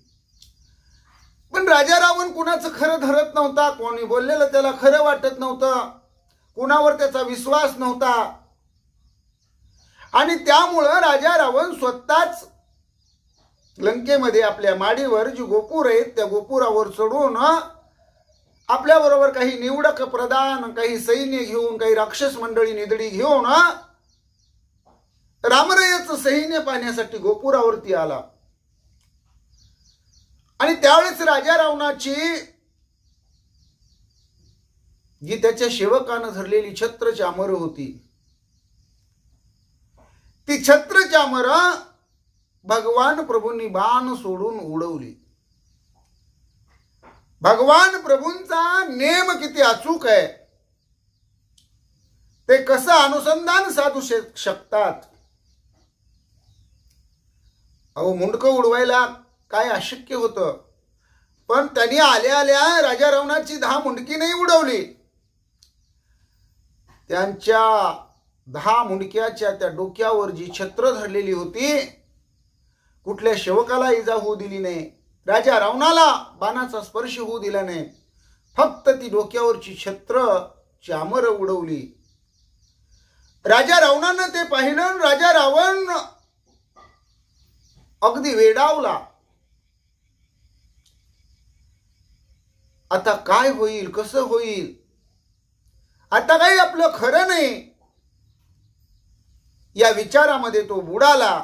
पण राजा रावण कुणाचं खरं धरत नव्हता, कोणी बोललेलं त्याला खरं वाटत नव्हतं, कुणावर त्याचा विश्वास नव्हता. आणि त्यामुळं राजा रावण स्वतःच लंकेमध्ये आपल्या माडीवर जी गोपूर आहेत त्या गोपुरावर चढून आपल्याबरोबर काही निवडक प्रधान, काही सैन्य घेऊन, काही राक्षस मंडळी निदडी घेऊन रामरायाचं सैन्य पाहण्यासाठी गोपुरावरती आला. आणि त्यावेळेस राजा रावणाची जी त्याच्या सेवकानं धरलेली छत्र चामर होती, ती छत्र चामर भगवान प्रभूंनी बाण सोडून उडवली. भगवान प्रभूंचा नेम किती अचूक आहे, ते कसं अनुसंधान साधू शकतात. अहो मुंडकं उडवायला काय अशक्य होतं, पण त्यांनी आल्या आल्या राजा रावणाची 10 मुंडकी नाही उडवली. त्यांच्या 10 मुंडक्याच्या त्या डोक्यावर जी छत्र धरलेली होती, कुठल्या सेवकाला इजा होऊ दिली नाही, राजा रावणाला बाणाचा स्पर्श होऊ दिला नाही. फक्त ती डोक्यावरची छत्र चामर उडवली. राजा रावणानं ते पाहिलं. राजा रावण अगदी वेडावला. आता काय होईल, कसं होईल, आता काही आपलं खरं नाही, या विचारामध्ये तो बुडाला.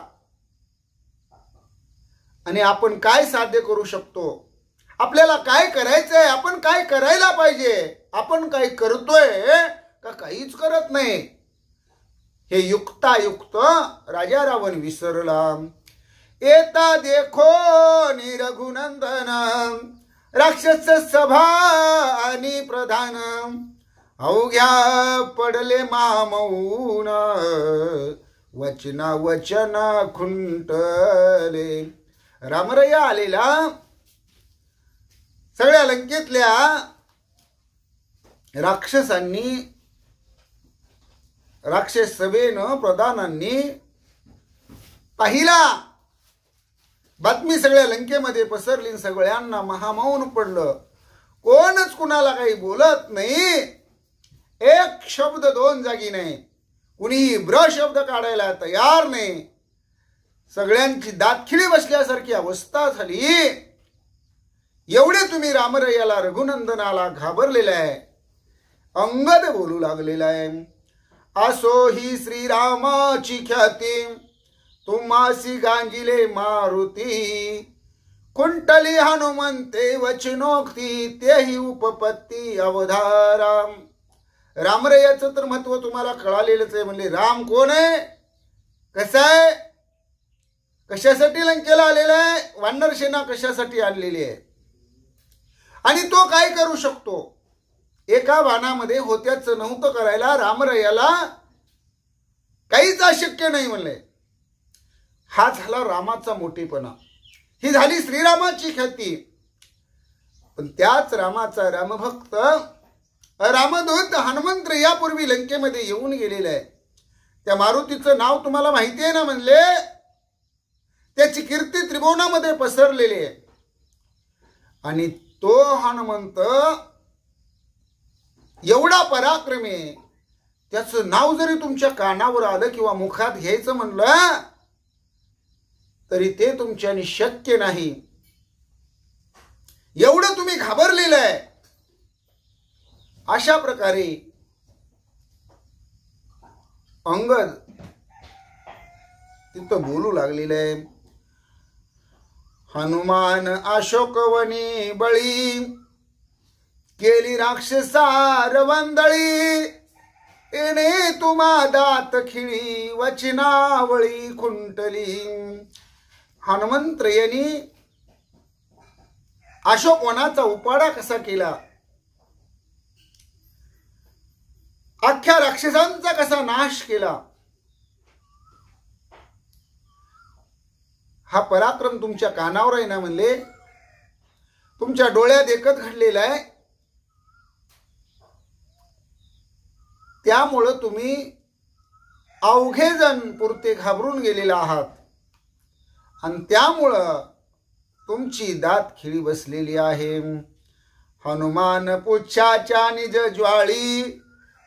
आणि आपण काय साध्य करू शकतो, आपल्याला काय करायचंय, आपण काय करायला पाहिजे, आपण काय करतोय का काहीच करत नाही, हे युक्तायुक्त राजा रावण विसरला. येता देखो नि रघुनंदन, राक्षस सभा आणि प्रधान, अवघ्या पडले मामौन, वचना वचन खुंटले. रामरया आलेला सगळ्या लंकेतल्या राक्षसांनी, राक्षस सभेनं प्रधानांनी पाहिला. बातमी सगळ्या लंकेमध्ये पसरली. सगळ्यांना महामौन पडलं. कोणच कुणाला काही बोलत नाही. एक शब्द 2 जागी नाही. कुणीही ब्र शब्द काढायला तयार नाही. सगळ्यांची दातखिळी बसल्यासारखी अवस्था झाली. एवढे तुम्ही रामरयाला, रघुनंदनाला घाबरलेला आहे. अंगद बोलू लागलेला आहे, असो ही श्रीरामाची ख्याती, तुम्हासी गांजिले मारुती, कुंटली हनुमंते वचनोक्ती, तेही उपपत्ती अवधाराम. रामरयाचं तर महत्व तुम्हाला कळालेलंच आहे. म्हणजे राम कोण आहे, कसं आहे, कशासाठी लंकेला आलेला आहे? वानर सेना कशासाठी आणलेली आहे? आणि तो काय करू शकतो? एका बाणामध्ये होत्याचं नव्हतं करायला रामरायाला काहीच अशक्य नाही म्हणले. हा झाला रामाचा मोठेपणा, ही झाली श्रीरामाची ख्याती. पण त्याच रामाचा रामभक्त रामदूत हनुमंत यापूर्वी लंकेमध्ये येऊन गेलेला आहे. त्या मारुतीचं नाव तुम्हाला माहिती आहे ना म्हणले. त्याची कीर्ती त्रिभुवनामध्ये पसरलेली आहे. आणि तो हनुमंत एवढा पराक्रमी आहे, त्याचं नाव जरी तुमच्या कानावर आलं किंवा मुखात घ्यायचं म्हणलं तरी ते तुमच्याने शक्य नाही. एवढं तुम्ही घाबरलेलं आहे. अशा प्रकारे अंगद तिथं बोलू लागलेलं आहे. हनुमान अशोकवनी बळी केली राक्षसार वंदळी. येणे तुम्हा दात खिळी वचनावळी खुंटली. हनुमंत यांनी अशोकवनाचा उपाडा कसा केला, अख्ख्या राक्षसांचा कसा नाश केला, हा पराक्रम तुमच्या कानावर आहे ना म्हणले. तुमच्या डोळ्यात एकच घडलेला आहे. त्यामुळं तुम्ही अवघे जण पुरते घाबरून गेलेला आहात. आणि त्यामुळं तुमची दात खिळी बसलेली आहे. हनुमान पुच्छाच्या निज ज्वाळी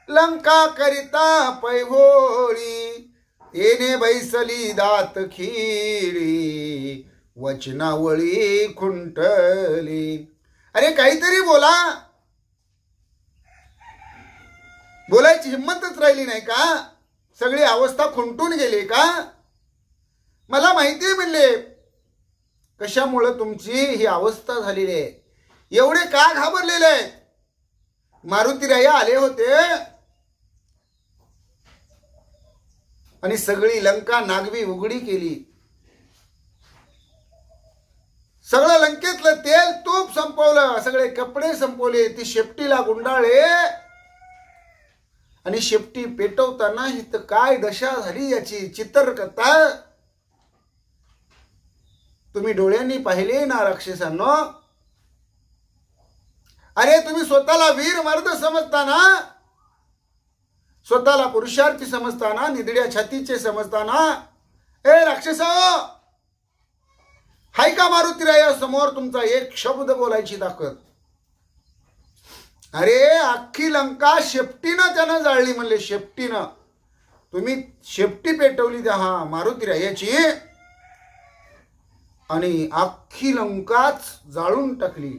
लंका करिता पैभोळी. येणे बैसली दात खिळी वचनावळी खुंटली. अरे काहीतरी बोला. बोलायची हिंमतच राहिली नाही का? सगळी अवस्था खुंटून गेली का? मला माहिती म्हणले कशामुळे तुमची ही अवस्था झालेली आहे. एवढे का घाबरलेले आहेत? मारुतीराया आले होते आणि सगळी लंका नागवी उघडी केली. सगळं लंकेतलं तेल तूप संपवलं, सगळे कपडे संपवले, ती शेपटीला गुंडाळले. आणि शेपटी पेटवताना इथं काय दशा झाली याची चित्रकथा तुम्ही डोळ्यांनी पाहिले ना राक्षसांनो. अरे तुम्ही स्वतःला वीर मर्द समजताना, स्वतःला पुरुषार्थी समजताना, निधड्या छातीचे समजताना, ए राक्षसा हाय का मारुतीराया समोर तुमचा एक शब्द बोलायची ताकद? अरे अख्खी लंका शेपटीनं त्यानं जाळली म्हणले. शेपटीनं तुम्ही शेपटी पेटवली त्या हा मारुतीरायाची आणि अख्खी लंकाच जाळून टाकली.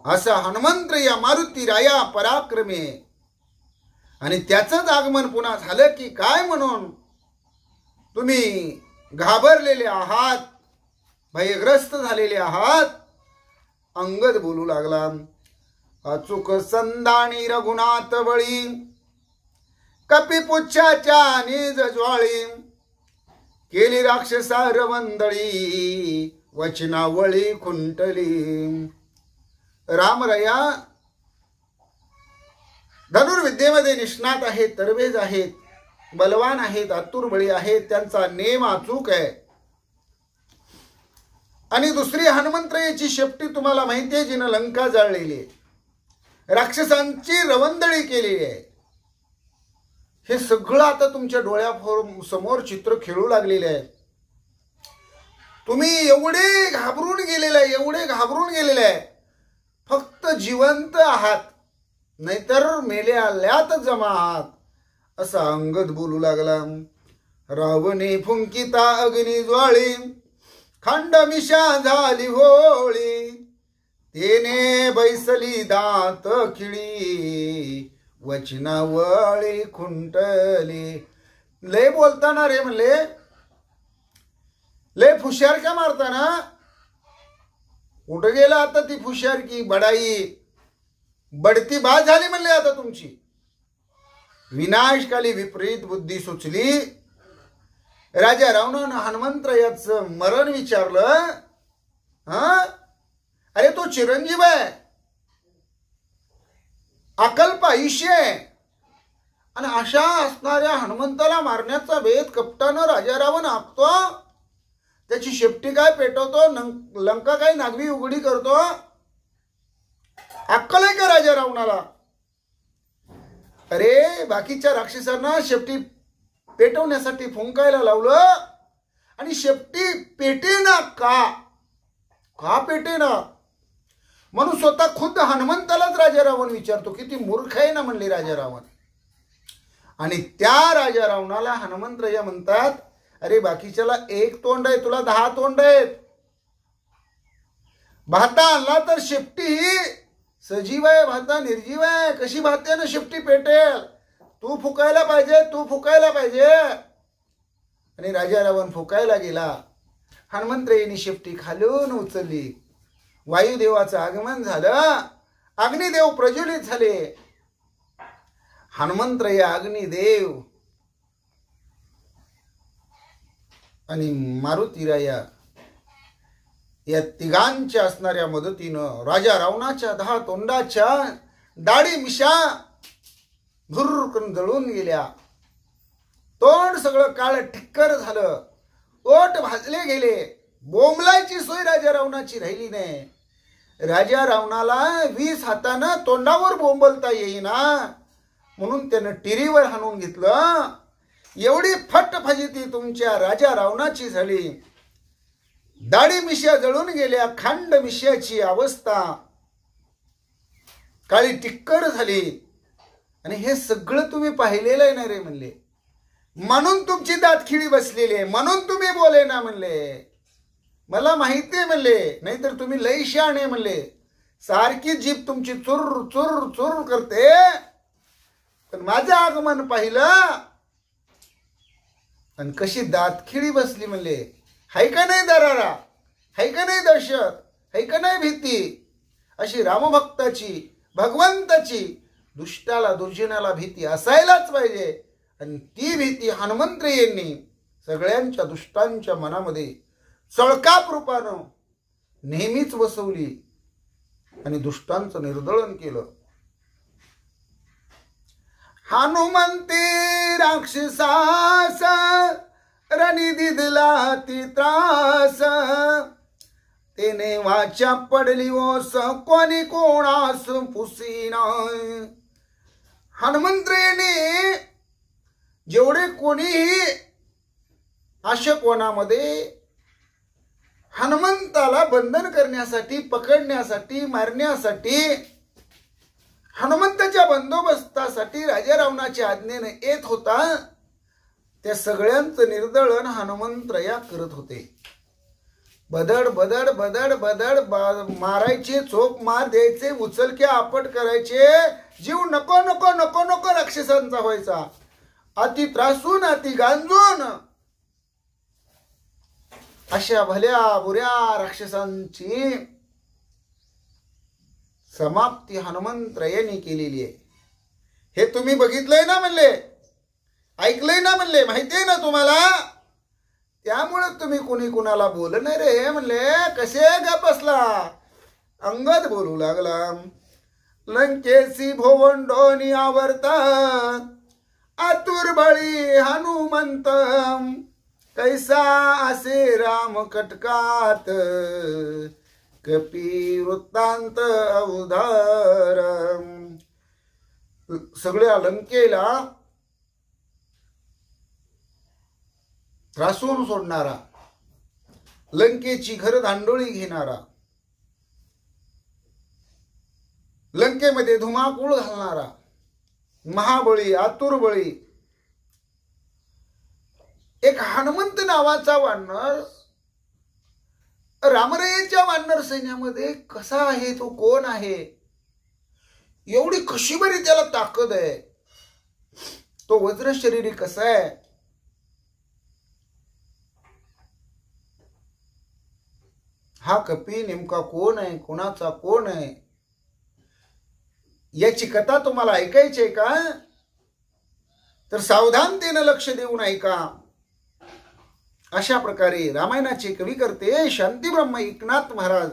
असा हनुमंत या मारुतीराया पराक्रमे. आणि त्याचंच आगमन पुन्हा झालं की काय म्हणून तुम्ही घाबरलेले आहात, भयग्रस्त झालेले आहात. अंगद बोलू लागला. अचूक संदानी रघुनाथ बळी कपिपुच्छाच्या निज ज्वाळी. केली राक्षसार वंदळी वचनावळी खुंटली. रामराया धनुर्विद्येमध्ये निष्णात आहेत, तरबेज आहेत, बलवान आहेत, आतुरबळी आहेत. त्यांचा नेम अचूक आहे. आणि दुसरी हनुमंतरायाची शेपटी तुम्हाला माहिती आहे, जिनं लंका जाळलेली आहे, राक्षसांची रवंदळी केलेली आहे. हे सगळं आता तुमच्या डोळ्यासमोर चित्र खेळू लागलेले आहे. तुम्ही एवढे घाबरून गेलेले आहे, एवढे घाबरून गेलेले आहे. फक्त जिवंत आहात, नाहीतर मेल्याल्यात जमा आहात. असा अंगद बोलू लागला. रावणे फुंकिता अग्नी ज्वाळी खंडमिषा झाली होळी. तेने बैसली दात खिळी वचनावळी खुंटली. लय बोलताना रे म्हणले, लय फुशारक्या मारताना. कुठं गेला आता ती फुशारकी बडाई? बढती बाज झाली म्हणले आता तुमची. विनाशकाली विपरीत बुद्धी सुचली राजा रावणानं हनुमंतरायाचं मरण विचारलं. अरे तो चिरंजीव आहे, अकल्प आयुष्य आहे, आणि अशा असणाऱ्या हनुमंताला मारण्याचा भेद कपटानं राजा रावण आखतो. त्याची शेपटी काय पेटवतो, लंका काय नागवी उघडी करतो. अक्कल आहे का राजा रावणाला? अरे बाकीच्या राक्षसांना शेपटी पेटवण्यासाठी फुंकायला लावलं, आणि शेपटी पेटेना का पेटेना म्हणून स्वतः खुद्द हनुमंतालाच राजा रावण विचारतो. किती मूर्ख आहे ना म्हणले राजा रावण. आणि त्या राजा रावणाला हनुमंतराय म्हणतात, अरे बाकीच्याला एक तोंड आहे, तुला 10 तोंड आहेत. भाता आणला तर शेपटी ही सजीव आहे, भाता निर्जीव आहे, कशी भात्यानं शेपटी पेटेल? तू फुकायला पाहिजे, तू फुकायला पाहिजे. आणि राजा रावण फुकायला गेला. हनुमंतरायांनी शेपटी खालून उचलली. वायुदेवाचं आगमन झालं, अग्निदेव प्रज्वलित झाले. हनुमंतराय, अग्निदेव आणि मारुतीराया या तिघांच्या असणाऱ्या मदतीनं राजा रावणाच्या 10 तोंडाच्या दाढी मिशा भुर्रकन जळून गेल्या. तोंड सगळं काळ ठिक्कर झालं, ओठ भाजले गेले. बोंबलायची सोय राजा रावणाची राहिली नाही. राजा रावणाला 20 हातानं तोंडावर बोंबलता येईना म्हणून त्यानं टिरीवर हाणून घेतलं. एवढी फटफजिती तुमच्या राजा रावणाची झाली. दाढी मिश्या जळून गेल्या, खांड मिश्याची अवस्था काळी टिक्कर झाली. आणि हे सगळं तुम्ही पाहिलेलं आहे ना रे म्हणले, म्हणून तुमची दातखिळी बसलेली आहे, म्हणून तुम्ही बोले ना म्हणले. मला माहिती आहे म्हणले, नाहीतर तुम्ही लई शहाणे म्हणले. सारखी जीभ तुमची चुर चुर चुर करते, पण माझं आगमन पाहिलं आणि कशी दातखिळी बसली म्हणले. हाय का नाही दरारा, हाय का नाही दहशत, हाय का नाही भीती? अशी रामभक्ताची, भगवंताची दुष्टाला दुर्जनाला भीती असायलाच पाहिजे. आणि ती भीती हनुमंतरायांनी सगळ्यांच्या दुष्टांच्या मनामध्ये चळकाप रूपानं नेहमीच बसवली आणि दुष्टांचं निर्दळन केलं. हनुमंते राक्षसास रणी दिदला ती त्रास, तेने वाचा पडली ओस कोणी कोणास पुसीना. हनुमंतरायांनी जेवढे कोणीही अशा कोणामध्ये हनुमंताला बंधन करण्यासाठी, पकडण्यासाठी, मारण्यासाठी, हनुमंताच्या बंदोबस्तासाठी राजा रावणाच्या आज्ञेने येत होता, त्या सगळ्यांचं निर्दळन हनुमंतराया करत होते. बदड बदड बदड बदड मारायचे, चोप मार द्यायचे, उचलक्या आपट करायचे. जीव नको नको नको नको राक्षसांचा व्हायचा. अति त्रासून, अति गांजून अशा भल्या बुऱ्या राक्षसांची समाप्ती हनुमंतरायांनी केलेली आहे. हे तुम्ही बघितलंय ना म्हणले, ऐकलंय ना म्हणले, माहितीये ना तुम्हाला. त्यामुळे तुम्ही कुणी कुणाला बोल नाही रे म्हणले. कसे गप बसला? अंगद बोलू लागला, लंकेसी भोवंडोनी आवरता, आतुर बळी हनुमंत, कैसा असे राम कटकात, कपी वृत्तांत अवधार. सगळ्या लंकेला त्रासून सोडणारा, लंकेची घर धांडोळी घेणारा, लंकेमध्ये धुमाकूळ घालणारा महाबळी, आतुरबळी एक हनुमंत नावाचा वानर रामरायाच्या वानर सैन्यामध्ये कसा आहे? तो कोण आहे? एवढी कशी बरी त्याला ताकद आहे? तो वज्र शरीरी कसा आहे? हा कपी नेमका कोण आहे? कोणाचा कोण आहे? याची कथा तुम्हाला ऐकायची आहे का? तर सावधानतेने लक्ष देऊन ऐका. अशा प्रकारे रामायणाचे कवी करते शांतीब्रह्म एकनाथ महाराज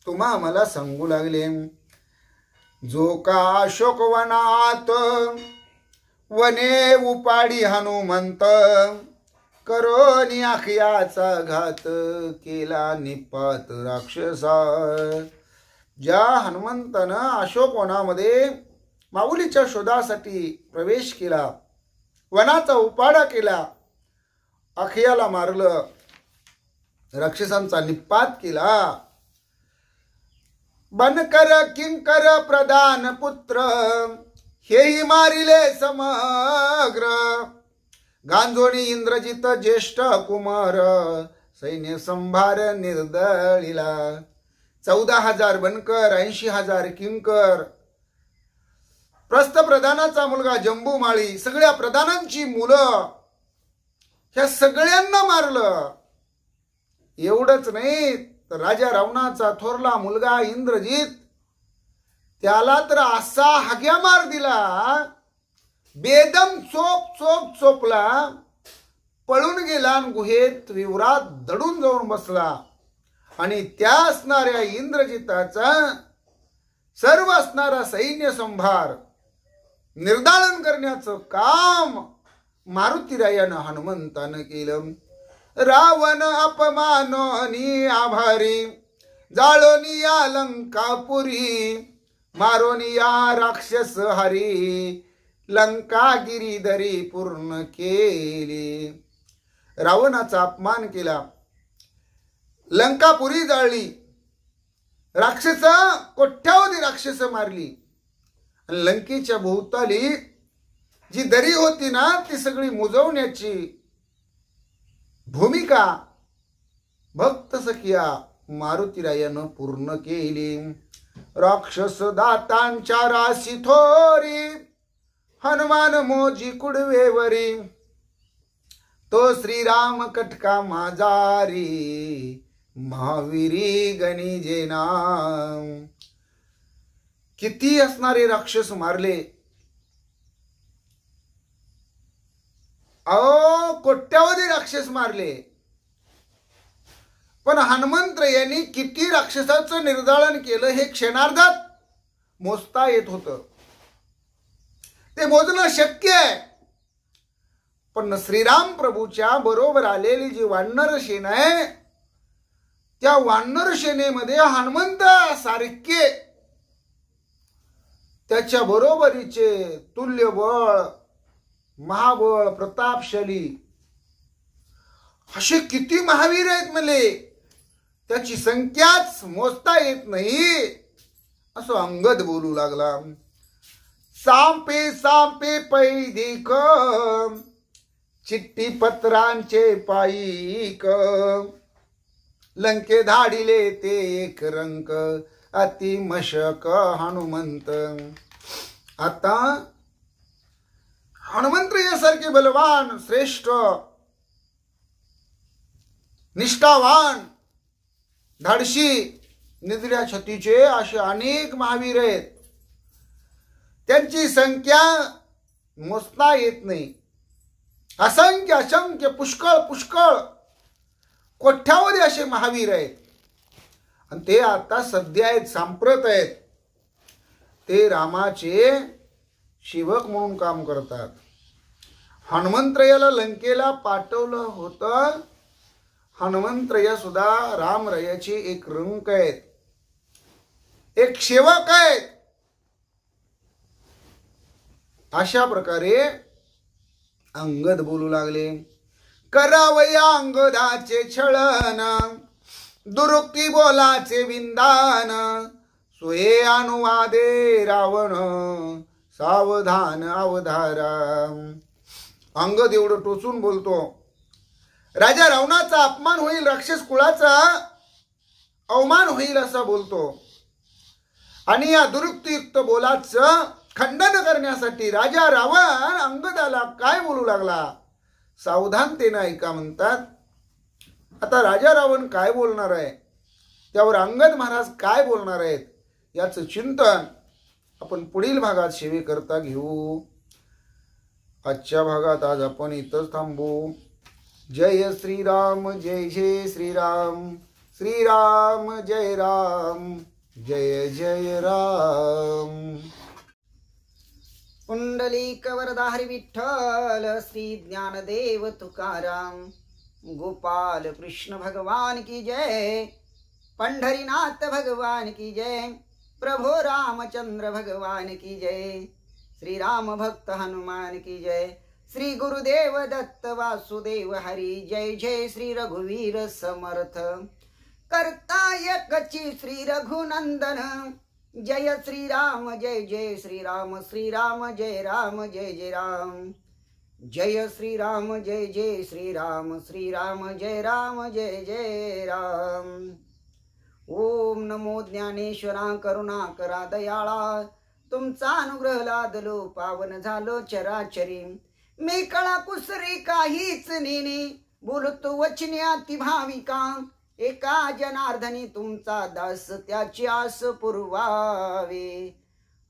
तुम्हा मला सांगू लागले, जो का अशोकवनात वने उपाडी हनुमंत, करोनी आखयाचा घात केला निपात राक्षसा. ज्या हनुमंतानं अशोकवनामध्ये माऊलीच्या शोधासाठी प्रवेश केला, वनाचा उपाडा केला, अखयाला मारलं, राक्षसांचा निपात केला. बनकर किंकर प्रधान पुत्र, हेही मारिले समग्र. गांजोणी इंद्रजित ज्येष्ठ कुमार, सैन्य संभार निर्दळीला. 14,000 बनकर, 80,000 किंकर, प्रस्थ प्रधानाचा मुलगा जंबूमाळी, सगळ्या प्रधानांची मुलं, ह्या सगळ्यांना मारलं. एवढंच नाही तर राजा रावणाचा थोरला मुलगा इंद्रजित, त्याला तर असा हाग्या मार दिला, बेदम चोपला, पळून गेला आणि गुहेत विवरात दडून जाऊन बसला. आणि त्या असणाऱ्या इंद्रजिताचा सर्व असणारा सैन्य संभार निर्दालन करण्याचं काम मारुतीरायानं हनुमंतानं केलं. रावण अपमानोनी आभारी, जाळोनी या लंकापुरी, मारोनी या राक्षस हरी, लंका गिरीधरी पूर्ण केली. रावणाचा अपमान केला, लंकापुरी जाळली, राक्षस कोट्यावधी राक्षस मारली. लंकेच्या भोवताली जी दरी होती ना, ती सगळी मुजवण्याची भूमिका भक्त सखिया मारुतीरायानं पूर्ण केली. राक्षस दातांच्या राशी थोरी, हनुमान मोजी कुडवेवरी, तो श्रीराम कटका माझारी, महावीरी गणिजेना. किती असणारे राक्षस मारले, कोट्यावधी राक्षस मारले. पण हनुमंत यांनी किती राक्षसाचं निर्दालन केलं हे क्षणार्धात मोजता येत होतं. ते मोजणं शक्य आहे. पण श्रीराम प्रभूच्या बरोबर आलेली जी वानर सेन आहे, त्या वानर सेनेमध्ये हनुमंत सारखे त्याच्या बरोबरीचे तुल्यबळ, महाबळ, प्रतापशाली असे किती महावीर आहेत म्हणले, त्याची संख्याच मोजता येत नाही, असं अंगद बोलू लागला. सांपे सांपे पैदिक, चिठ्ठी पत्रांचे पायीक, लंके धाडिले ते एक रंक, अति मशक हनुमंत. आता हनुमंत यासारखे बलवान, श्रेष्ठ, निष्ठावान, धाडशी, निद्र्या छतीचे असे अनेक महावीर आहेत. त्यांची संख्या मोजता येत नाही. असंख्य असंख्य पुष्कळ पुष्कळ कोट्यावधी असे महावीर आहेत. आणि ते आता सध्या आहेत, सांप्रत आहेत. ते रामाचे सेवक म्हणून काम करतात. हनुमंतरायाला लंकेला पाठवलं होतं. हनुमंतराया सुद्धा रामरायाचे एक रंक आहेत, एक सेवक आहेत. अशा प्रकारे अंगद बोलू लागले. करावया अंगदाचे छळन, दुरुक्ती बोलाचे विंदान, सोये अनुवादे रावण, सावधान अवधारा. अंगद एवढं टोचून बोलतो. राजा रावणाचा अपमान होईल, राक्षस कुळाचा अवमान होईल असा बोलतो. आणि या दुरुक्तीयुक्त बोलाचं खंडन करण्यासाठी राजा रावण अंगदाला काय बोलू लागला, सावधानतेने ऐका म्हणतात. आता राजा रावण काय बोलणार आहे, त्यावर अंगद महाराज काय बोलणार आहेत, याचं चिंतन आपण पुढील भागात सेवेकरता घेऊ. आजच्या भागात आज आपण इथंच थांबू. जय श्रीराम जय जय श्रीराम, श्रीराम जय राम, जय जय राम। पुंडलिक वरदा हरी विठ्ठल, श्री ज्ञानदेव तुकाराम, गोपाल कृष्ण भगवान की जय, पंढरीनाथ भगवान की जय, प्रभु रामचंद्र भगवान की जय, श्री राम भक्त हनुमान की जय, श्री गुरुदेव दत्त वासुदेव हरी जय, जय श्री रघुवीर समर्थ, करता एकची श्री रघुनंदन, जय श्री राम जय जय श्री राम, श्री राम जय राम जय जय राम, जय श्री राम जय जय श्री राम, श्री राम जय राम जय जय राम। ओम नमो ज्ञानेश्वरा करुणाकरा दयाळा, तुमचा अनुग्रह लादलो पावन झालो चराचरी, मी कळा कुसरी काहीच नेने, बोलतो वचने अति भाविका, एका जनार्दनी तुमचा दास त्याची आस पुरवावे,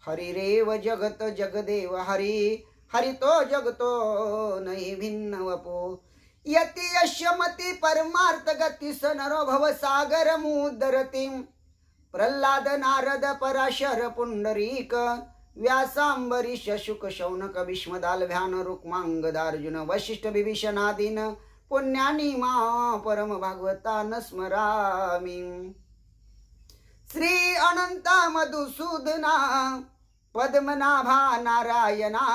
हरी रेव जगत जगदेव हरी, हरि तो जगतो नाही भिन्न वपो, यति यशमती परमार्थ गती सनरो भव सागर मुदरती, प्रल्हाद नारद पराशर पुंडरीक, व्यासांबरीश शुक शौनक भीष्मदाल भ्यान रुक्मांगदार्जुन वशिष्ठ विभीषणादीन, पुण्यानी मा परम भागवतान स्मरामि, श्री अनंता मधुसूदना पद्मनाभा नारायणा,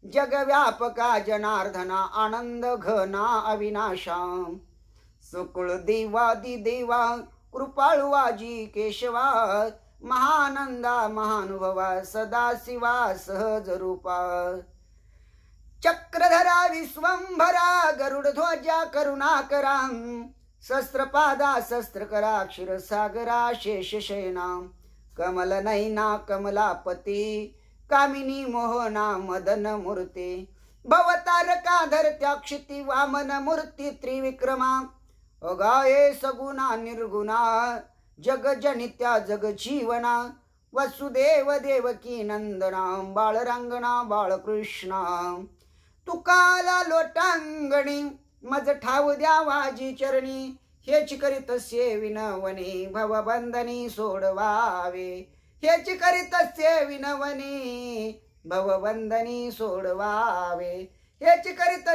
जगव्यापका जनार्दना आनंद घना अविनाशा, सुकुळ देवादि देवा कृपाळुवाजी केशवा, महानंदा महानुभवा सदाशिवा सहज रूपा, चक्रधरा विश्वंभरा गरुडध्वजा करुणाकरा, शस्त्रपादा शस्त्रकरा क्षीरसागरा शेषशयना, कमल नयना कमलापती, कामिनी मोहना मदन मूर्ती, भवतारका धरत्या क्षिती वामन मूर्ती त्रिविक्रमा, अगाये सगुणा निर्गुणा, जग जनित्या जग जीवना, वसुदेव देवकी नंदना, बाळरंगना बाळकृष्णा, तुकाला लोटांगणी, मज ठाव द्या वाजी चरणी, हेच करीत विनवणी, भवबंधनी सोडवावे, हेच करीत विनवणी, भवबंधनी सोडवावे, हेच करीत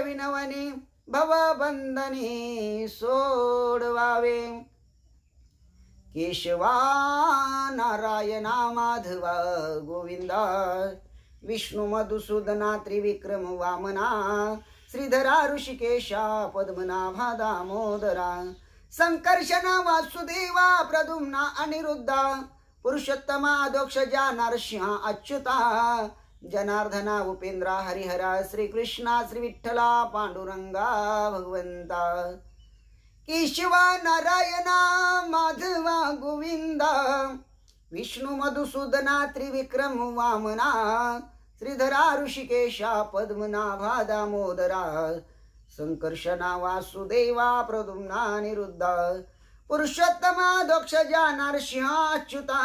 विनवणी, भवबंधनी सोडवावे, केशवा नारायणा माधवा गोविंदा, विष्णु मधुसूदना त्रिविक्रम वामना, श्रीधरा ऋषिकेशा पद्मनाभा दामोदरा, संकर्षणा वासुदेवा प्रद्युम्ना अनिरुद्धा, पुरुषोत्तमा दोक्षजा नरसिंहा अच्युता, जनार्दना उपेंद्रा हरिहरा, श्रीकृष्णा श्री विठ्ठला पांडुरंगा भगवंता, केशवा नारायणा माधवा गोविंदा, विष्णु मधुसूदना त्रिविक्रम वामना, श्रीधरा ऋषिकेशा पद्मनाभा दामोदरा, संकर्षणा वासुदेवा प्रद्युम्ना अनिरुद्धा, पुरुषोत्तमा दोक्षजा नरसिंहा अच्युता,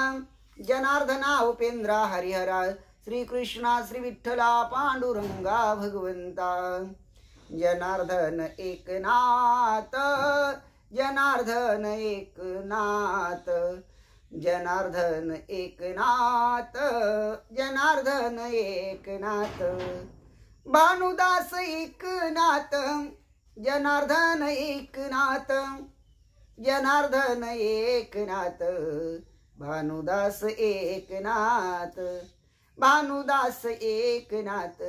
जनार्दना उपेंद्रा हरिहरा, श्रीकृष्णा श्री विठ्ठला पांडुरंगा भगवंता, जनार्दन एकनाथ, जनार्दन एकनाथ, जनार्दन एकनाथ, जनार्दन एकनाथ, भानुदास एकनाथ, जनार्दन एकनाथ, जनार्दन एकनाथ, भानुदास एकनाथ, भानुदास एकनाथ,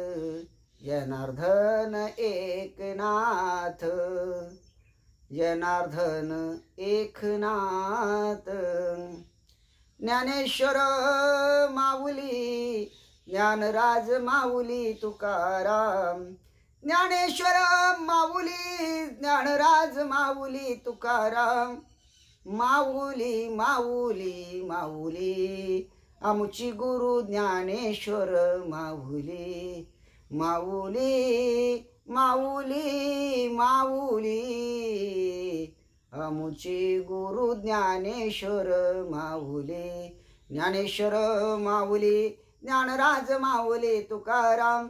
जनार्दन एकनाथ, जनार्दन एकनाथ। ज्ञानेश्वर माऊली, ज्ञानराज माऊली तुकाराम, ज्ञानेश्वर माऊली, ज्ञानराज माऊली तुकाराम, माऊली माऊली माऊली आमुची गुरु ज्ञानेश्वर माऊली, माऊली माऊली माऊली आमुची गुरु ज्ञानेश्वर माऊली, ज्ञानेश्वर माऊली, ज्ञानराज माऊली तुकाराम,